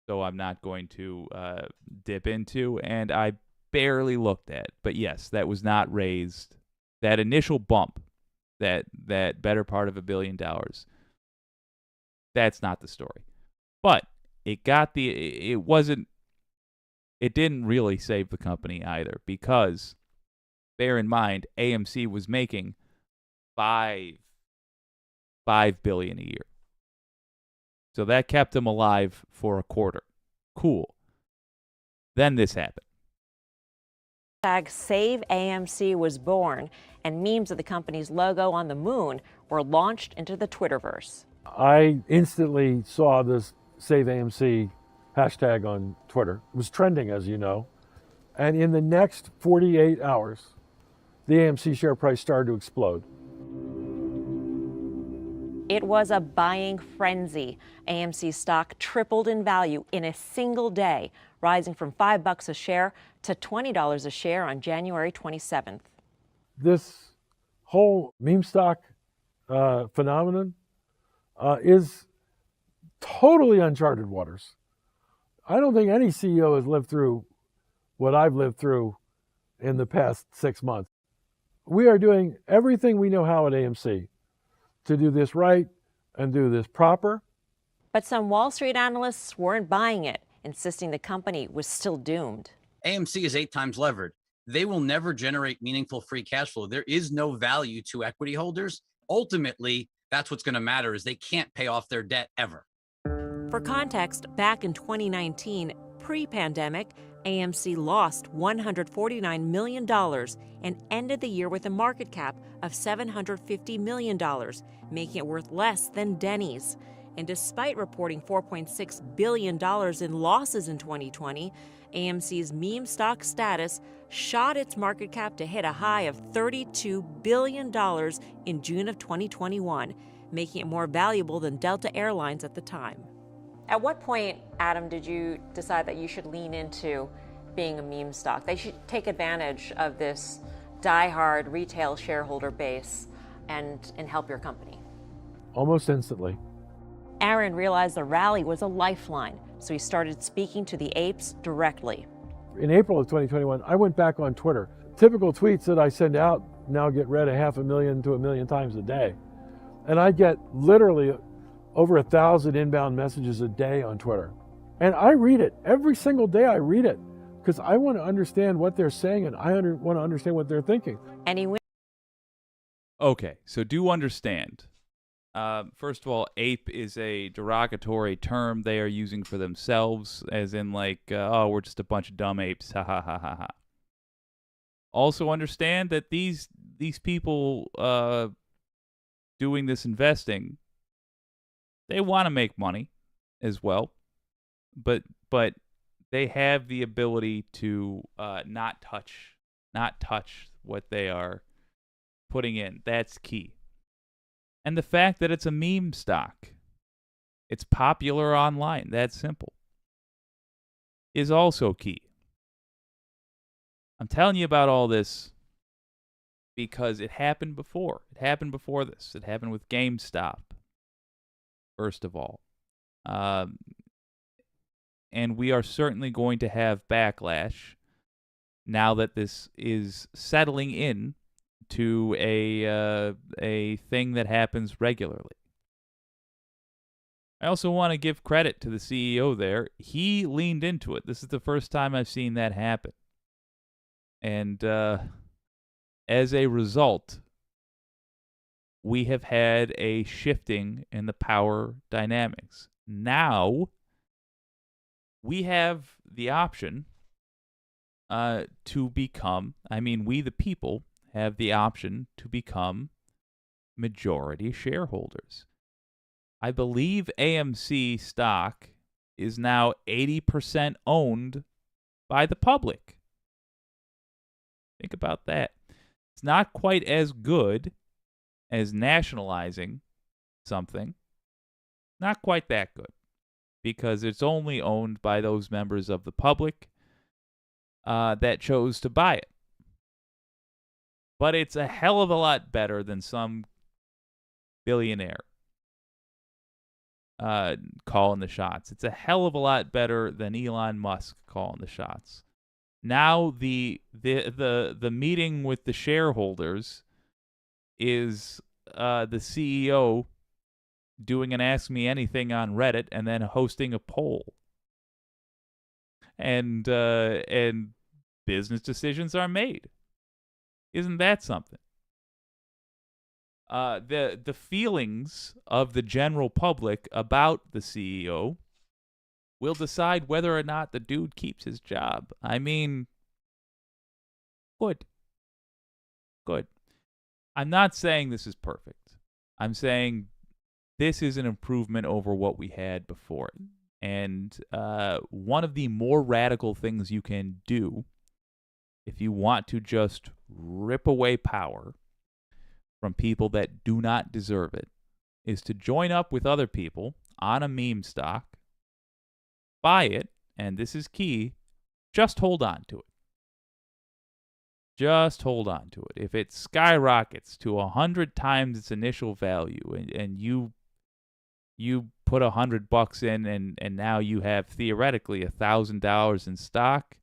so I'm not going to dip into, and I barely looked at. But yes, that was not raised. That initial bump, that better part of $1 billion, that's not the story. But it didn't really save the company either, because bear in mind, AMC was making $5 billion a year. So that kept them alive for a quarter. Cool. Then this happened. Save AMC was born, and memes of the company's logo on the moon were launched into the Twitterverse. I instantly saw this Save AMC hashtag on Twitter. It was trending, as you know. And in the next 48 hours, the AMC share price started to explode. It was a buying frenzy. AMC stock tripled in value in a single day, rising from $5 a share to $20 a share on January 27th. This whole meme stock phenomenon is totally uncharted waters. I don't think any CEO has lived through what I've lived through in the past 6 months. We are doing everything we know how at AMC to do this right and do this proper. But some Wall Street analysts weren't buying it, insisting the company was still doomed. AMC is 8 times levered. They will never generate meaningful free cash flow. There is no value to equity holders. Ultimately, that's what's going to matter is they can't pay off their debt ever. For context, back in 2019, pre-pandemic, AMC lost $149 million and ended the year with a market cap of $750 million, making it worth less than Denny's. And despite reporting $4.6 billion in losses in 2020, AMC's meme stock status shot its market cap to hit a high of $32 billion in June of 2021, making it more valuable than Delta Airlines at the time. At what point, Adam, did you decide that you should lean into being a meme stock? They should take advantage of this diehard retail shareholder base and help your company? Almost instantly. Aaron realized the rally was a lifeline, so he started speaking to the apes directly. In April of 2021, I went back on Twitter. Typical tweets that I send out now get read 500,000 to 1 million times a day. And I get literally over 1,000 inbound messages a day on Twitter. And I read it. Every single day I read it because I want to understand what they're saying and I want to understand what they're thinking. And he went. Okay, so do understand. First of all, ape is a derogatory term they are using for themselves, as in like, oh, we're just a bunch of dumb apes, ha ha ha ha ha. Also understand that these people doing this investing, they want to make money as well, but they have the ability to not touch what they are putting in. That's key. And the fact that it's a meme stock, it's popular online, that's simple, is also key. I'm telling you about all this because it happened before. It happened before this. It happened with GameStop, first of all. And we are certainly going to have backlash now that this is settling in to a thing that happens regularly. I also want to give credit to the CEO there. He leaned into it. This is the first time I've seen that happen. And as a result, we have had a shifting in the power dynamics. Now, we have the option to become, we the people have the option to become majority shareholders. I believe AMC stock is now 80% owned by the public. Think about that. It's not quite as good as nationalizing something. Not quite that good, because it's only owned by those members of the public that chose to buy it. But it's a hell of a lot better than some billionaire calling the shots. It's a hell of a lot better than Elon Musk calling the shots. Now the meeting with the shareholders is the CEO doing an Ask Me Anything on Reddit and then hosting a poll. And business decisions are made. Isn't that something? The feelings of the general public about the CEO will decide whether or not the dude keeps his job. Good. I'm not saying this is perfect. I'm saying this is an improvement over what we had before. And one of the more radical things you can do if you want to just rip away power from people that do not deserve it is to join up with other people on a meme stock, buy it, and this is key, just hold on to it. Just hold on to it. If it skyrockets to 100 times its initial value and you put $100 in and now you have theoretically $1,000 in stock,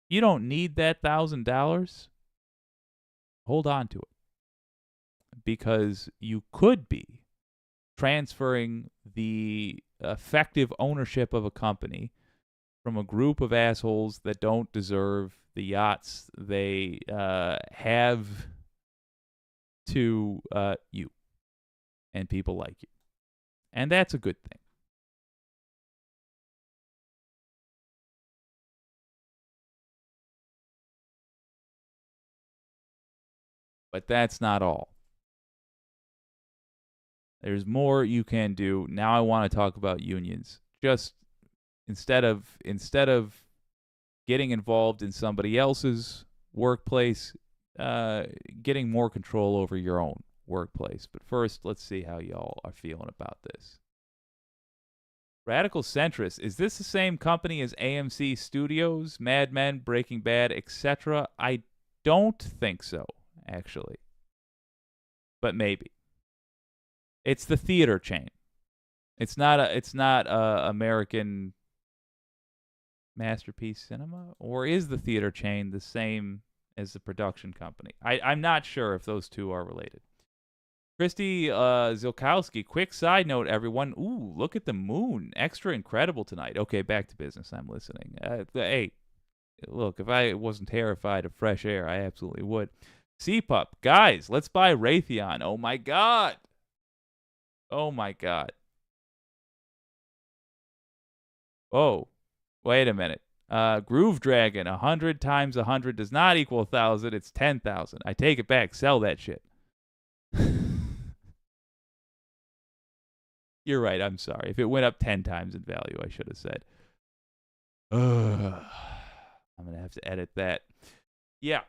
you don't need that $1,000. Hold on to it. Because you could be transferring the effective ownership of a company from a group of assholes that don't deserve the yachts they have to you and people like you. And that's a good thing. But that's not all. There's more you can do. Now I want to talk about unions. Just instead of getting involved in somebody else's workplace, getting more control over your own workplace. But first, let's see how y'all are feeling about this. Radical Centrist. Is this the same company as AMC Studios, Mad Men, Breaking Bad, etc.? I don't think so, actually. But maybe. It's the theater chain. It's not American Masterpiece Cinema, or is the theater chain the same as the production company? I'm not sure if those two are related. Christy Zilkowski, quick side note, everyone. Ooh, look at the moon. Extra incredible tonight. Okay, back to business. I'm listening. Hey, look, if I wasn't terrified of fresh air, I absolutely would. CPUP, guys, let's buy Raytheon. Oh my God. Oh my God. Oh, wait a minute. Groove Dragon, 100 times 100 does not equal 1,000. It's 10,000. I take it back. Sell that shit. You're right. I'm sorry. If it went up 10 times in value, I should have said. I'm going to have to edit that. Yeah.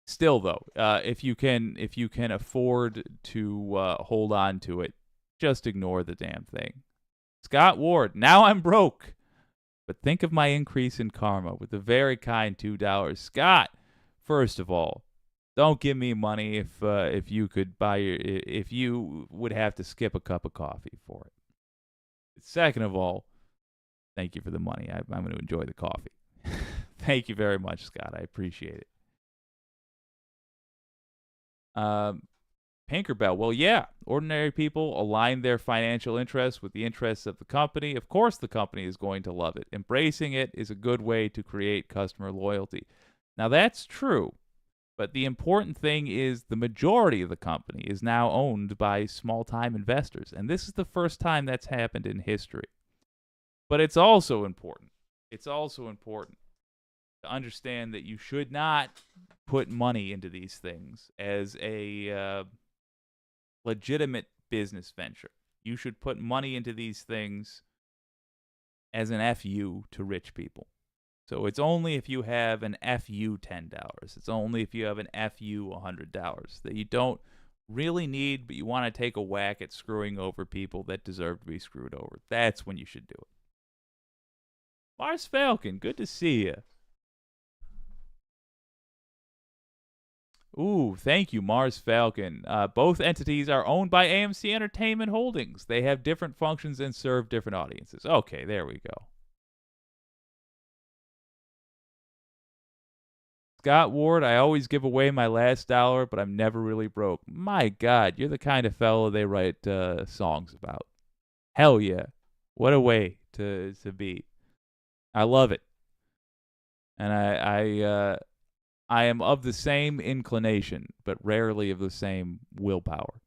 Still, though, if you can afford to hold on to it, just ignore the damn thing. Scott Ward, now I'm broke. But think of my increase in karma with the very kind $2. Scott, first of all, don't give me money if you could buy if you would have to skip a cup of coffee for it. Second of all, thank you for the money. I'm going to enjoy the coffee. Thank you very much, Scott. I appreciate it. Pinkerbell, well, yeah, ordinary people align their financial interests with the interests of the company. Of course, the company is going to love it. Embracing it is a good way to create customer loyalty. Now, that's true, but the important thing is the majority of the company is now owned by small-time investors, and this is the first time that's happened in history. But it's also important. It's also important to understand that you should not put money into these things as a legitimate business venture. You should put money into these things as an FU to rich people. So it's only if you have an FU $10. It's only if you have an FU $100 that you don't really need, but you want to take a whack at screwing over people that deserve to be screwed over. That's when you should do it. Mars Falcon, good to see you. Ooh, thank you, Mars Falcon. Both entities are owned by AMC Entertainment Holdings. They have different functions and serve different audiences. Okay, there we go. Scott Ward, I always give away my last dollar, but I'm never really broke. My God, you're the kind of fellow they write songs about. Hell yeah. What a way to be. I love it. And I am of the same inclination, but rarely of the same willpower.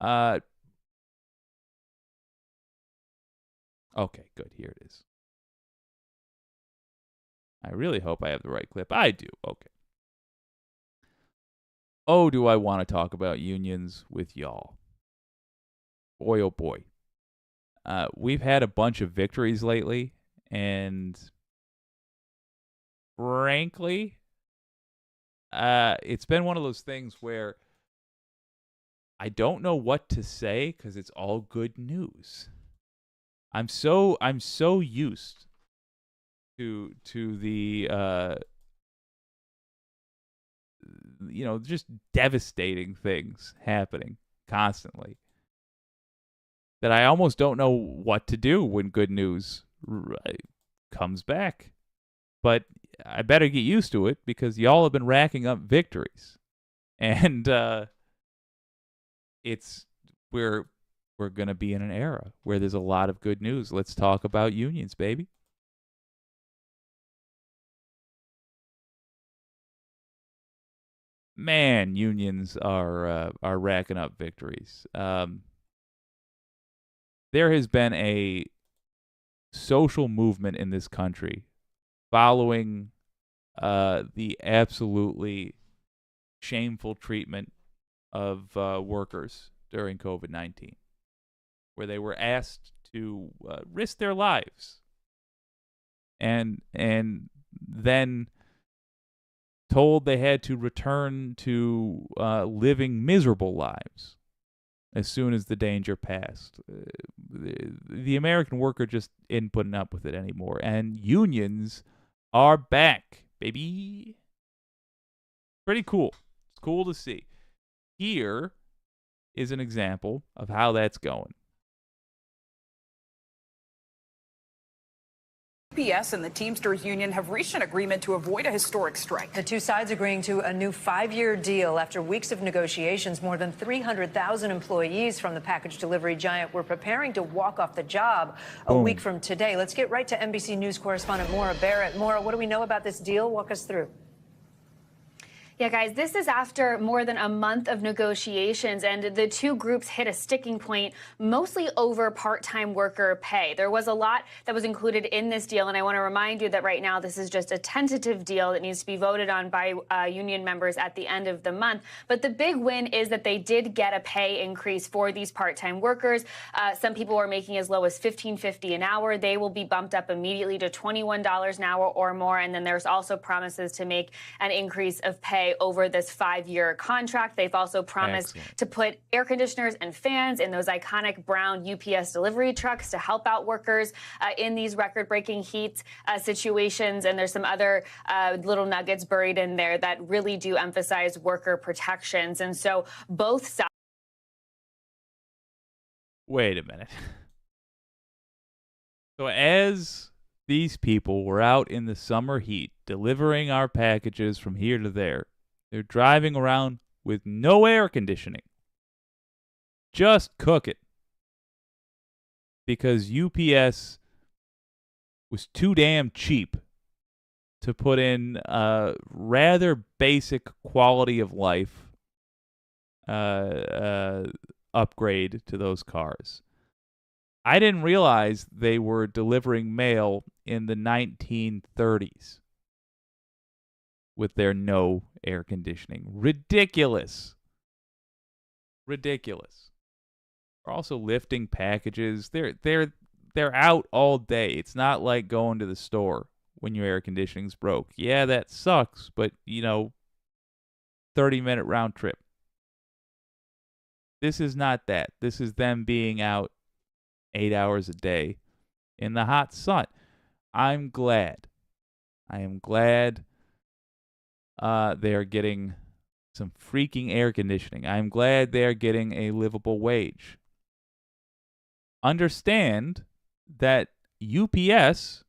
Okay, good. Here it is. I really hope I have the right clip. I do. Okay. Oh, do I want to talk about unions with y'all. Boy, oh boy. We've had a bunch of victories lately, and frankly, it's been one of those things where I don't know what to say because it's all good news. I'm so used to the just devastating things happening constantly that I almost don't know what to do when good news comes back. But I better get used to it because y'all have been racking up victories, and we're gonna be in an era where there's a lot of good news. Let's talk about unions, baby. Man, unions are racking up victories. There has been a social movement in this country following the absolutely shameful treatment of workers during COVID-19, where they were asked to risk their lives and then told they had to return to living miserable lives as soon as the danger passed. The American worker just isn't putting up with it anymore, and unions are back, baby. Pretty cool. It's cool to see. Here is an example of how that's going. UPS and the Teamsters Union have reached an agreement to avoid a historic strike. The two sides agreeing to a new 5-year deal after weeks of negotiations. More than 300,000 employees from the package delivery giant were preparing to walk off the job a week from today. Let's get right to NBC News correspondent Maura Barrett. Maura, what do we know about this deal? Walk us through. Yeah, guys, this is after more than a month of negotiations, and the two groups hit a sticking point, mostly over part-time worker pay. There was a lot that was included in this deal, and I want to remind you that right now this is just a tentative deal that needs to be voted on by union members at the end of the month. But the big win is that they did get a pay increase for these part-time workers. Some people are making as low as $15.50 an hour. They will be bumped up immediately to $21 an hour or more, and then there's also promises to make an increase of pay over this 5-year contract. They've also promised to put air conditioners and fans in those iconic brown UPS delivery trucks to help out workers in these record-breaking heat situations. And there's some other little nuggets buried in there that really do emphasize worker protections. And so both sides. Wait a minute. So as these people were out in the summer heat delivering our packages from here to there, they're driving around with no air conditioning. Just cook it. Because UPS was too damn cheap to put in a rather basic quality of life upgrade to those cars. I didn't realize they were delivering mail in the 1930s. With their no air conditioning. Ridiculous. Ridiculous. They're also lifting packages. They're out all day. It's not like going to the store when your air conditioning's broke. Yeah, that sucks, but 30-minute round trip. This is not that. This is them being out 8 hours a day in the hot sun. I'm glad. I am glad they are getting some freaking air conditioning. I'm glad they are getting a livable wage. Understand that UPS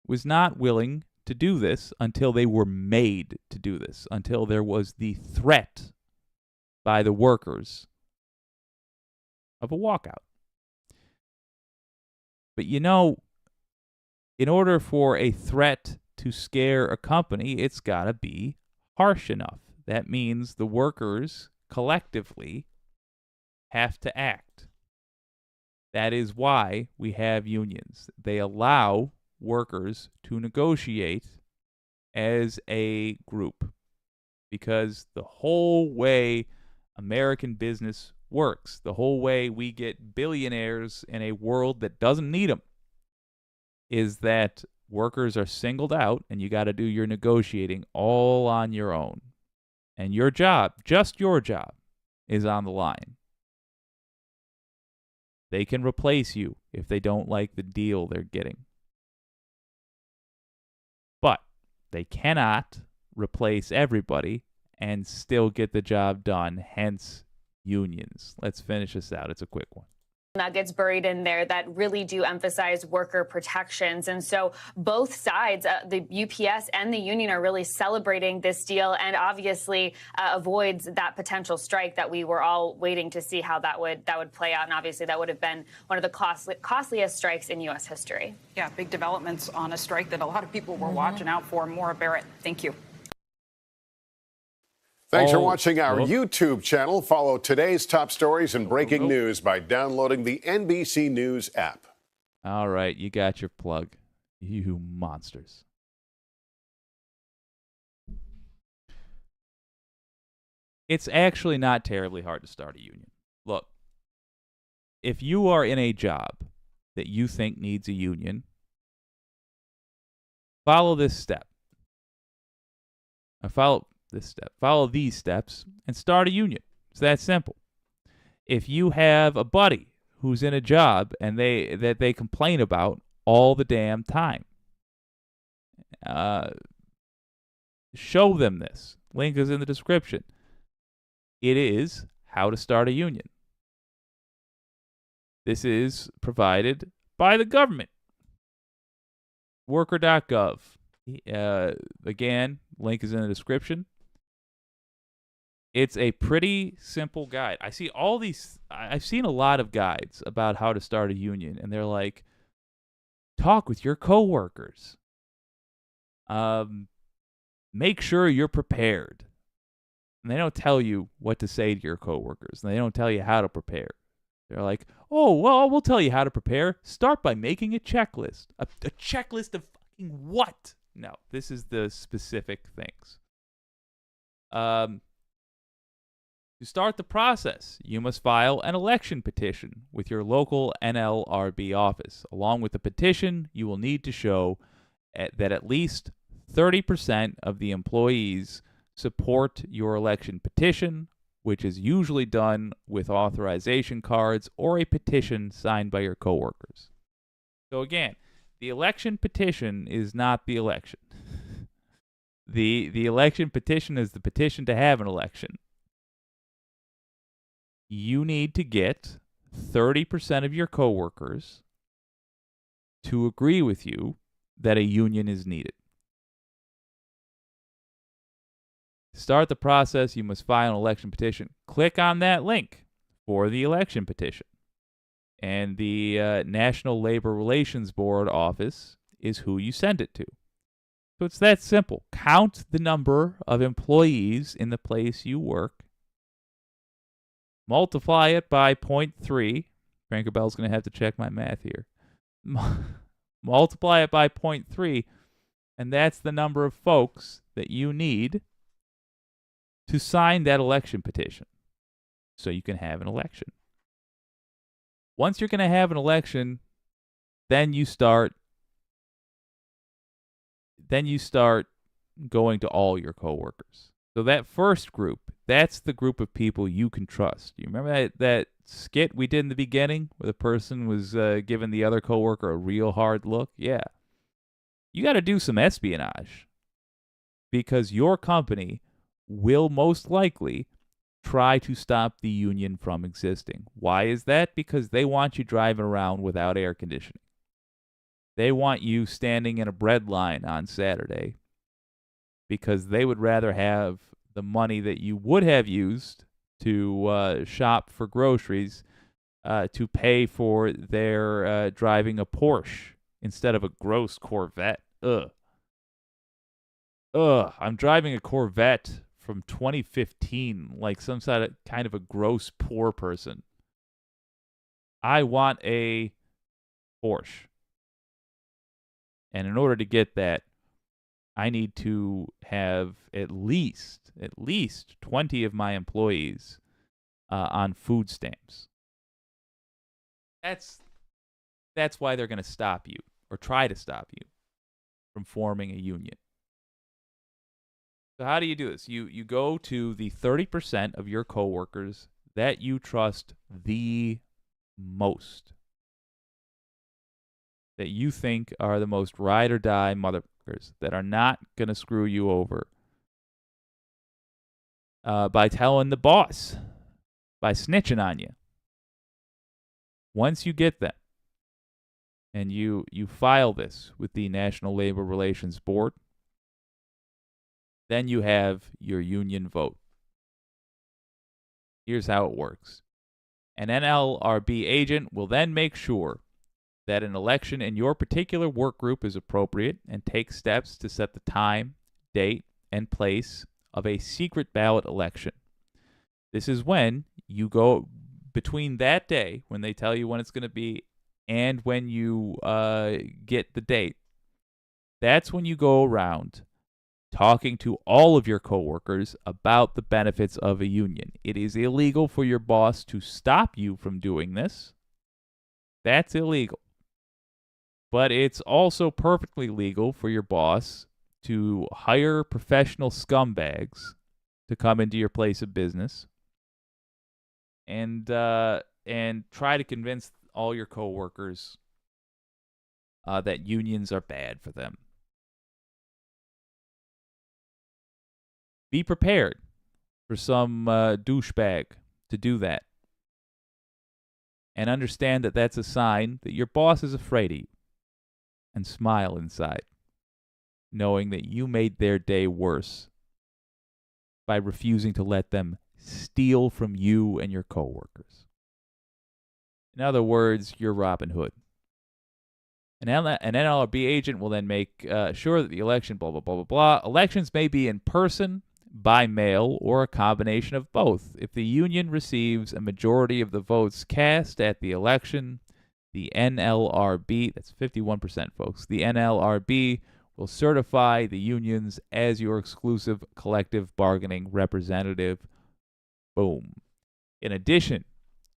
was not willing to do this until they were made to do this, until there was the threat by the workers of a walkout. But in order for a threat to scare a company, it's got to be harsh enough. That means the workers collectively have to act. That is why we have unions. They allow workers to negotiate as a group. Because the whole way American business works, the whole way we get billionaires in a world that doesn't need them, is that workers are singled out, and you got to do your negotiating all on your own. And your job, just your job, is on the line. They can replace you if they don't like the deal they're getting. But they cannot replace everybody and still get the job done, hence unions. Let's finish this out. It's a quick one. That gets buried in there that really do emphasize worker protections. And so both sides, the UPS and the union, are really celebrating this deal and obviously avoids that potential strike that we were all waiting to see how that would play out. And obviously that would have been one of the costliest strikes in U.S. history. Yeah, big developments on a strike that a lot of people were watching out for. Maura Barrett, thank you. Thanks for watching our YouTube channel. Follow today's top stories and breaking news by downloading the NBC News app. All right, you got your plug, you monsters. It's actually not terribly hard to start a union. Look, if you are in a job that you think needs a union, follow this step. Follow these steps and start a union. It's that simple. If you have a buddy who's in a job and they complain about all the damn time, show them this. Link is in the description. It is how to start a union. This is provided by the government. Worker.gov. Again, link is in the description. It's a pretty simple guide. I've seen a lot of guides about how to start a union, and they're like, talk with your coworkers. Make sure you're prepared. And they don't tell you what to say to your coworkers, and they don't tell you how to prepare. They're like, oh, well, we'll tell you how to prepare. Start by making a checklist. A checklist of fucking what? No, this is the specific things. To start the process, you must file an election petition with your local NLRB office. Along with the petition, you will need to show that at least 30% of the employees support your election petition, which is usually done with authorization cards or a petition signed by your coworkers. So again, the election petition is not the election. The election petition is the petition to have an election. You need to get 30% of your coworkers to agree with you that a union is needed. To start the process, you must file an election petition. Click on that link for the election petition. And the National Labor Relations Board office is who you send it to. So it's that simple. Count the number of employees in the place you work. Multiply it by 0.3. Franker Bell's going to have to check my math here. Multiply it by 0.3, and that's the number of folks that you need to sign that election petition so you can have an election. Once you're going to have an election, then you start going to all your coworkers. So that first group, that's the group of people you can trust. You remember that skit we did in the beginning where the person was giving the other coworker a real hard look? Yeah. You got to do some espionage because your company will most likely try to stop the union from existing. Why is that? Because they want you driving around without air conditioning. They want you standing in a bread line on Saturday because they would rather have the money that you would have used to shop for groceries to pay for their driving a Porsche instead of a gross Corvette. Ugh. I'm driving a Corvette from 2015 like some kind of a gross poor person. I want a Porsche. And in order to get that, I need to have at least 20 of my employees on food stamps. That's why they're going to stop you or try to stop you from forming a union. So how do you do this? You go to the 30% of your coworkers that you trust the most, that you think are the most ride or die motherfuckers that are not going to screw you over by telling the boss, by snitching on you. Once you get them and you file this with the National Labor Relations Board, then you have your union vote. Here's how it works. An NLRB agent will then make sure that an election in your particular work group is appropriate and take steps to set the time, date, and place of a secret ballot election. This is when you go between that day, when they tell you when it's going to be, and when you get the date. That's when you go around talking to all of your coworkers about the benefits of a union. It is illegal for your boss to stop you from doing this. That's illegal. But it's also perfectly legal for your boss to hire professional scumbags to come into your place of business and try to convince all your coworkers that unions are bad for them. Be prepared for some douchebag to do that. And understand that that's a sign that your boss is afraid of you. And smile inside, knowing that you made their day worse by refusing to let them steal from you and your coworkers. In other words, you're Robin Hood. An NLRB agent will then make sure that the election, blah, blah, blah, blah, blah. Elections may be in person, by mail, or a combination of both. If the union receives a majority of the votes cast at the election, the NLRB, that's 51%, folks, the NLRB will certify the unions as your exclusive collective bargaining representative. Boom. In addition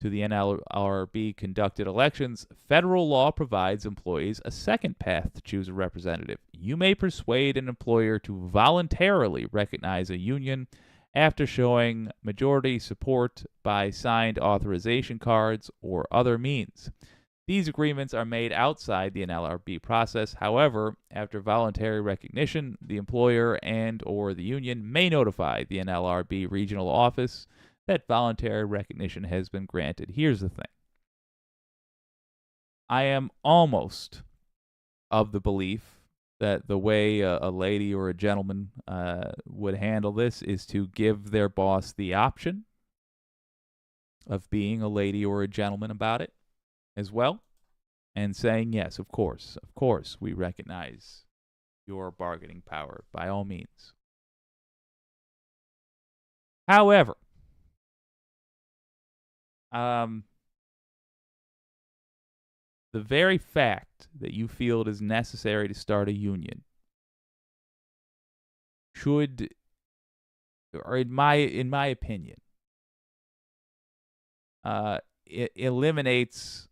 to the NLRB conducted elections, federal law provides employees a second path to choose a representative. You may persuade an employer to voluntarily recognize a union after showing majority support by signed authorization cards or other means. These agreements are made outside the NLRB process. However, after voluntary recognition, the employer and or the union may notify the NLRB regional office that voluntary recognition has been granted. Here's the thing. I am almost of the belief that the way a lady or a gentleman would handle this is to give their boss the option of being a lady or a gentleman about it as well, and saying, yes, of course, we recognize your bargaining power by all means. However, the very fact that you feel it is necessary to start a union should, or in my opinion, it eliminates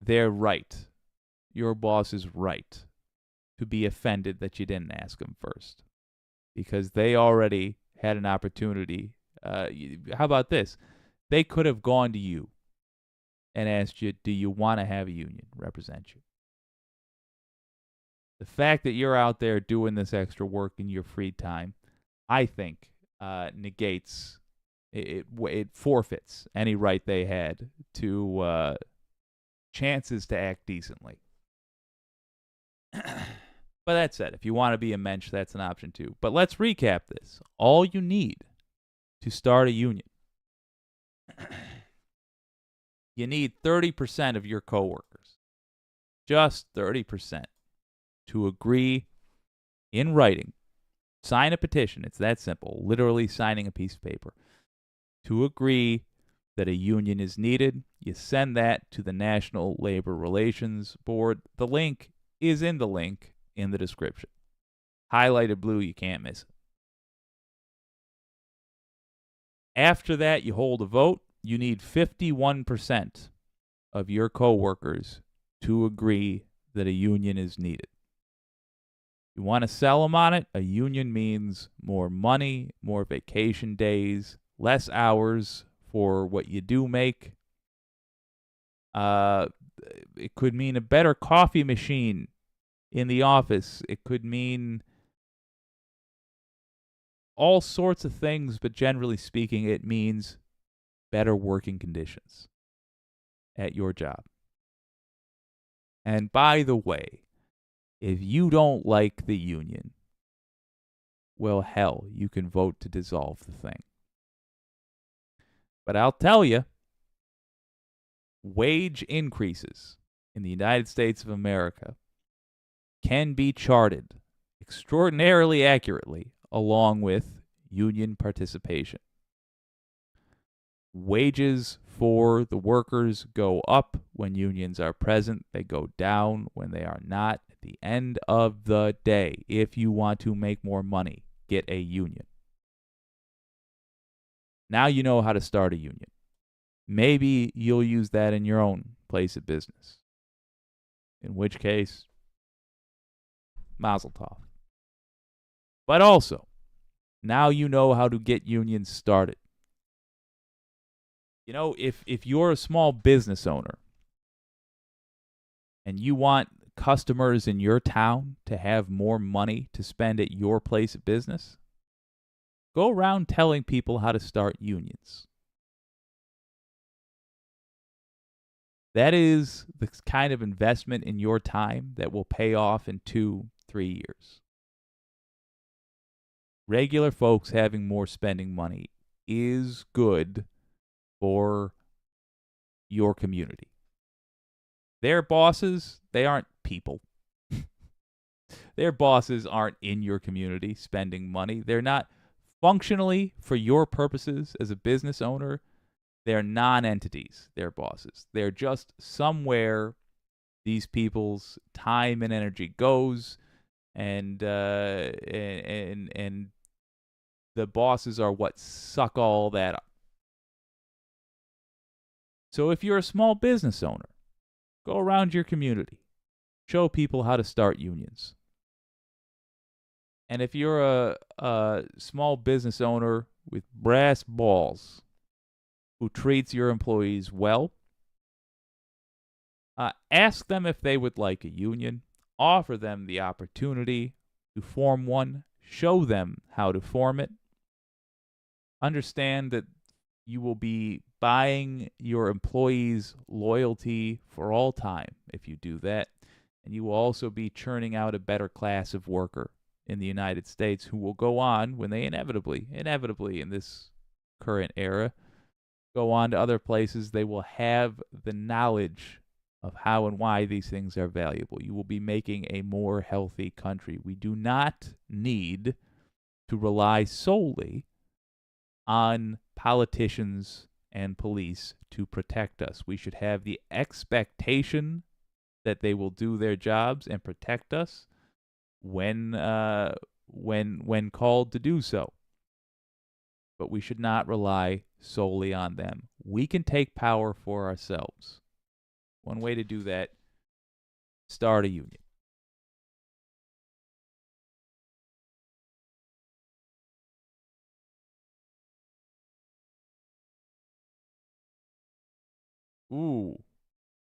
their right, your boss's right, to be offended that you didn't ask them first, because they already had an opportunity. How about this? They could have gone to you and asked you, do you want to have a union represent you? The fact that you're out there doing this extra work in your free time, I think, negates, it forfeits any right they had to chances to act decently. But that said, if you want to be a mensch, that's an option too. But let's recap this. All you need to start a union, you need 30% of your coworkers, just 30%, to agree in writing, sign a petition. It's that simple, literally signing a piece of paper, to agree that a union is needed. You send that to the National Labor Relations Board. The link is in the link in the description. Highlighted blue, you can't miss it. After that, you hold a vote. You need 51% of your coworkers to agree that a union is needed. You want to sell them on it? A union means more money, more vacation days, less hours for what you do make, It could mean a better coffee machine in the office. It could mean all sorts of things, but generally speaking, it means better working conditions at your job. And by the way, if you don't like the union, well, hell, you can vote to dissolve the thing. But I'll tell you, wage increases in the United States of America can be charted extraordinarily accurately along with union participation. Wages for the workers go up when unions are present. They go down when they are not. At the end of the day, if you want to make more money, get a union. Now you know how to start a union. Maybe you'll use that in your own place of business. In which case, mazel tov. But also, now you know how to get unions started. You know, if you're a small business owner and you want customers in your town to have more money to spend at your place of business, go around telling people how to start unions. That is the kind of investment in your time that will pay off in 2-3 years. Regular folks having more spending money is good for your community. Their bosses, they aren't people. Their bosses aren't in your community spending money. They're not functionally, for your purposes as a business owner, they're non-entities, they're bosses. They're just somewhere these people's time and energy goes, and the bosses are what suck all that up. So if you're a small business owner, go around your community. Show people how to start unions. And if you're a small business owner with brass balls who treats your employees well, ask them if they would like a union. Offer them the opportunity to form one. Show them how to form it. Understand that you will be buying your employees' loyalty for all time if you do that. And you will also be churning out a better class of worker in the United States who will go on when they inevitably in this current era, go on to other places. They will have the knowledge of how and why these things are valuable. You will be making a more healthy country. We do not need to rely solely on politicians and police to protect us. We should have the expectation that they will do their jobs and protect us when called to do so. But we should not rely solely on them. We can take power for ourselves. One way to do that, start a union. Ooh,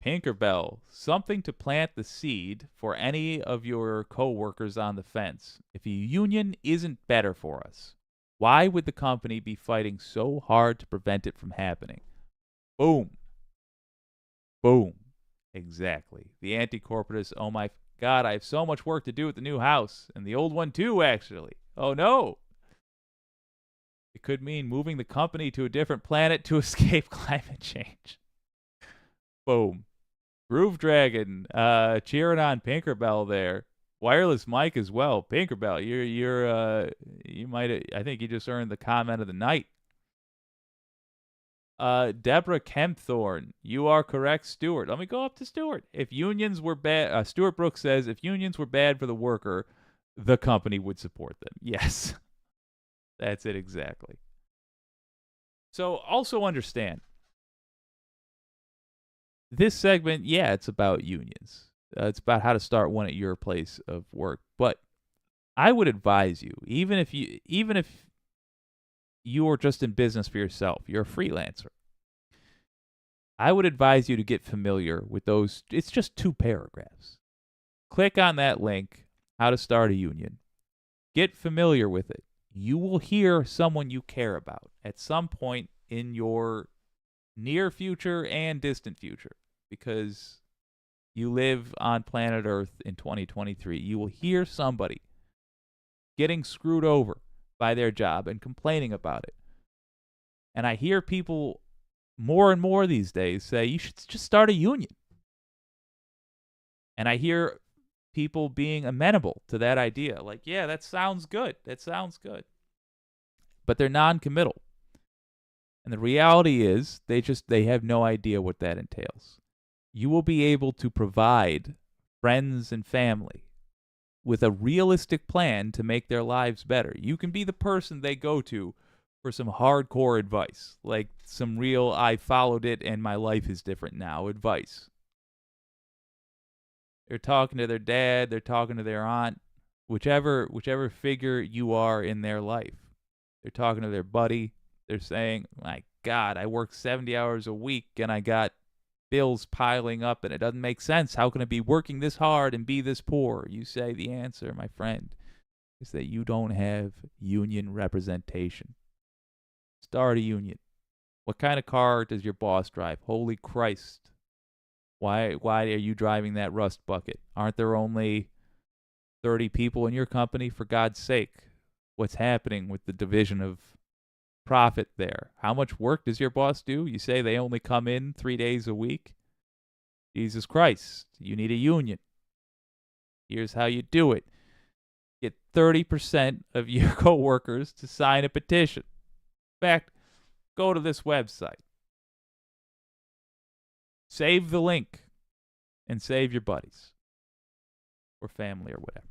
Tinkerbell, something to plant the seed for any of your co-workers on the fence. If a union isn't better for us, why would the company be fighting so hard to prevent it from happening? Boom. Boom. Exactly. The anti-corporatists, oh my God, I have so much work to do at the new house, and the old one too, actually. Oh no. It could mean moving the company to a different planet to escape climate change. Boom. Groove Dragon, cheering on Pinkerbell there. Wireless Mike as well. Pinkerbell, you might, I think you just earned the comment of the night. Deborah Kempthorne, you are correct, Stuart. Let me go up to Stuart. If unions were bad, Stuart Brooks says, if unions were bad for the worker, the company would support them. Yes. That's it exactly. So also understand, this segment, yeah, it's about unions. It's about how to start one at your place of work. But I would advise you, even if you are just in business for yourself, you're a freelancer, I would advise you to get familiar with those. It's just 2 paragraphs. Click on that link, how to start a union. Get familiar with it. You will hear someone you care about at some point in your near future and distant future, because you live on planet Earth in 2023. You will hear somebody getting screwed over by their job and complaining about it. And I hear people more and more these days say, you should just start a union. And I hear people being amenable to that idea. Like, yeah, that sounds good. That sounds good. But they're non-committal. And the reality is they have no idea what that entails. You will be able to provide friends and family with a realistic plan to make their lives better. You can be the person they go to for some hardcore advice, like some real I followed it and my life is different now advice. They're talking to their dad, they're talking to their aunt, whichever figure you are in their life. They're talking to their buddy. They're saying, my God, I work 70 hours a week and I got bills piling up and it doesn't make sense. How can I be working this hard and be this poor? You say the answer, my friend, is that you don't have union representation. Start a union. What kind of car does your boss drive? Holy Christ. Why are you driving that rust bucket? Aren't there only 30 people in your company? For God's sake, what's happening with the division of profit there? How much work does your boss do? You say they only come in 3 days a week? Jesus Christ, you need a union. Here's how you do it. Get 30% of your coworkers to sign a petition. In fact, go to this website. Save the link and save your buddies or family or whatever.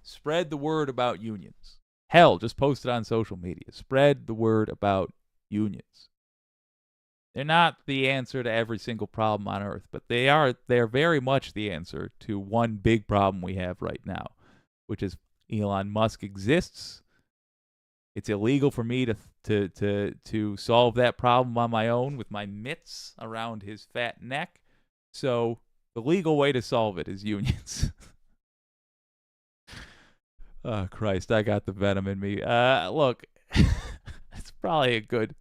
Spread the word about unions. Hell, just post it on social media. Spread the word about unions. They're not the answer to every single problem on earth, but they're very much the answer to one big problem we have right now, which is Elon Musk exists. It's illegal for me to solve that problem on my own with my mitts around his fat neck. So the legal way to solve it is unions. Oh, Christ, I got the venom in me. Look, it's probably a good...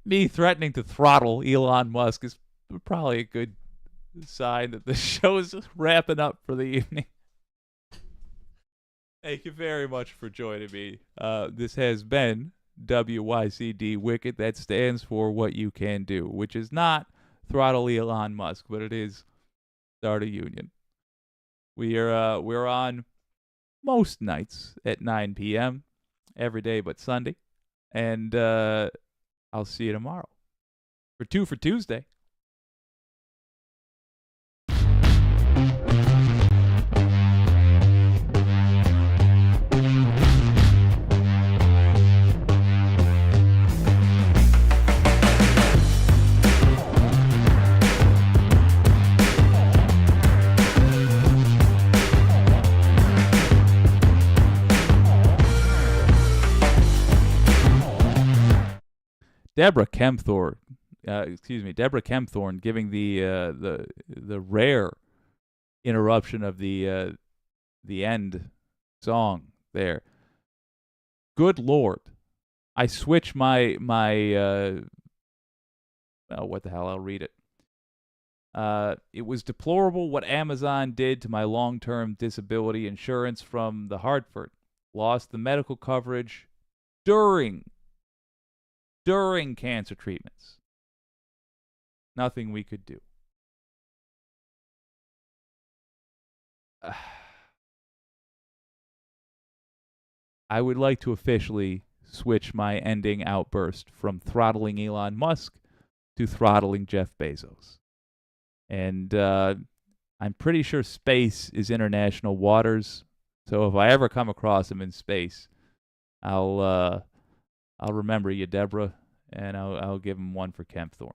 Me threatening to throttle Elon Musk is probably a good sign that the show is wrapping up for the evening. Thank you very much for joining me. This has been WYCD Wicked. That stands for What You Can Do, which is not throttle Elon Musk, but it is start a union. We're on most nights at 9 p.m. every day but Sunday, and I'll see you tomorrow for 2 for Tuesday. Deborah Kempthorne giving the rare interruption of the end song there. Good Lord, I switch my what the hell? I'll read it. It was deplorable what Amazon did to my long-term disability insurance from the Hartford. Lost the medical coverage during cancer treatments. Nothing we could do. I would like to officially switch my ending outburst from throttling Elon Musk to throttling Jeff Bezos. And I'm pretty sure space is international waters. So if I ever come across him in space, I'll remember you, Deborah, and I'll give him one for Kempthorne.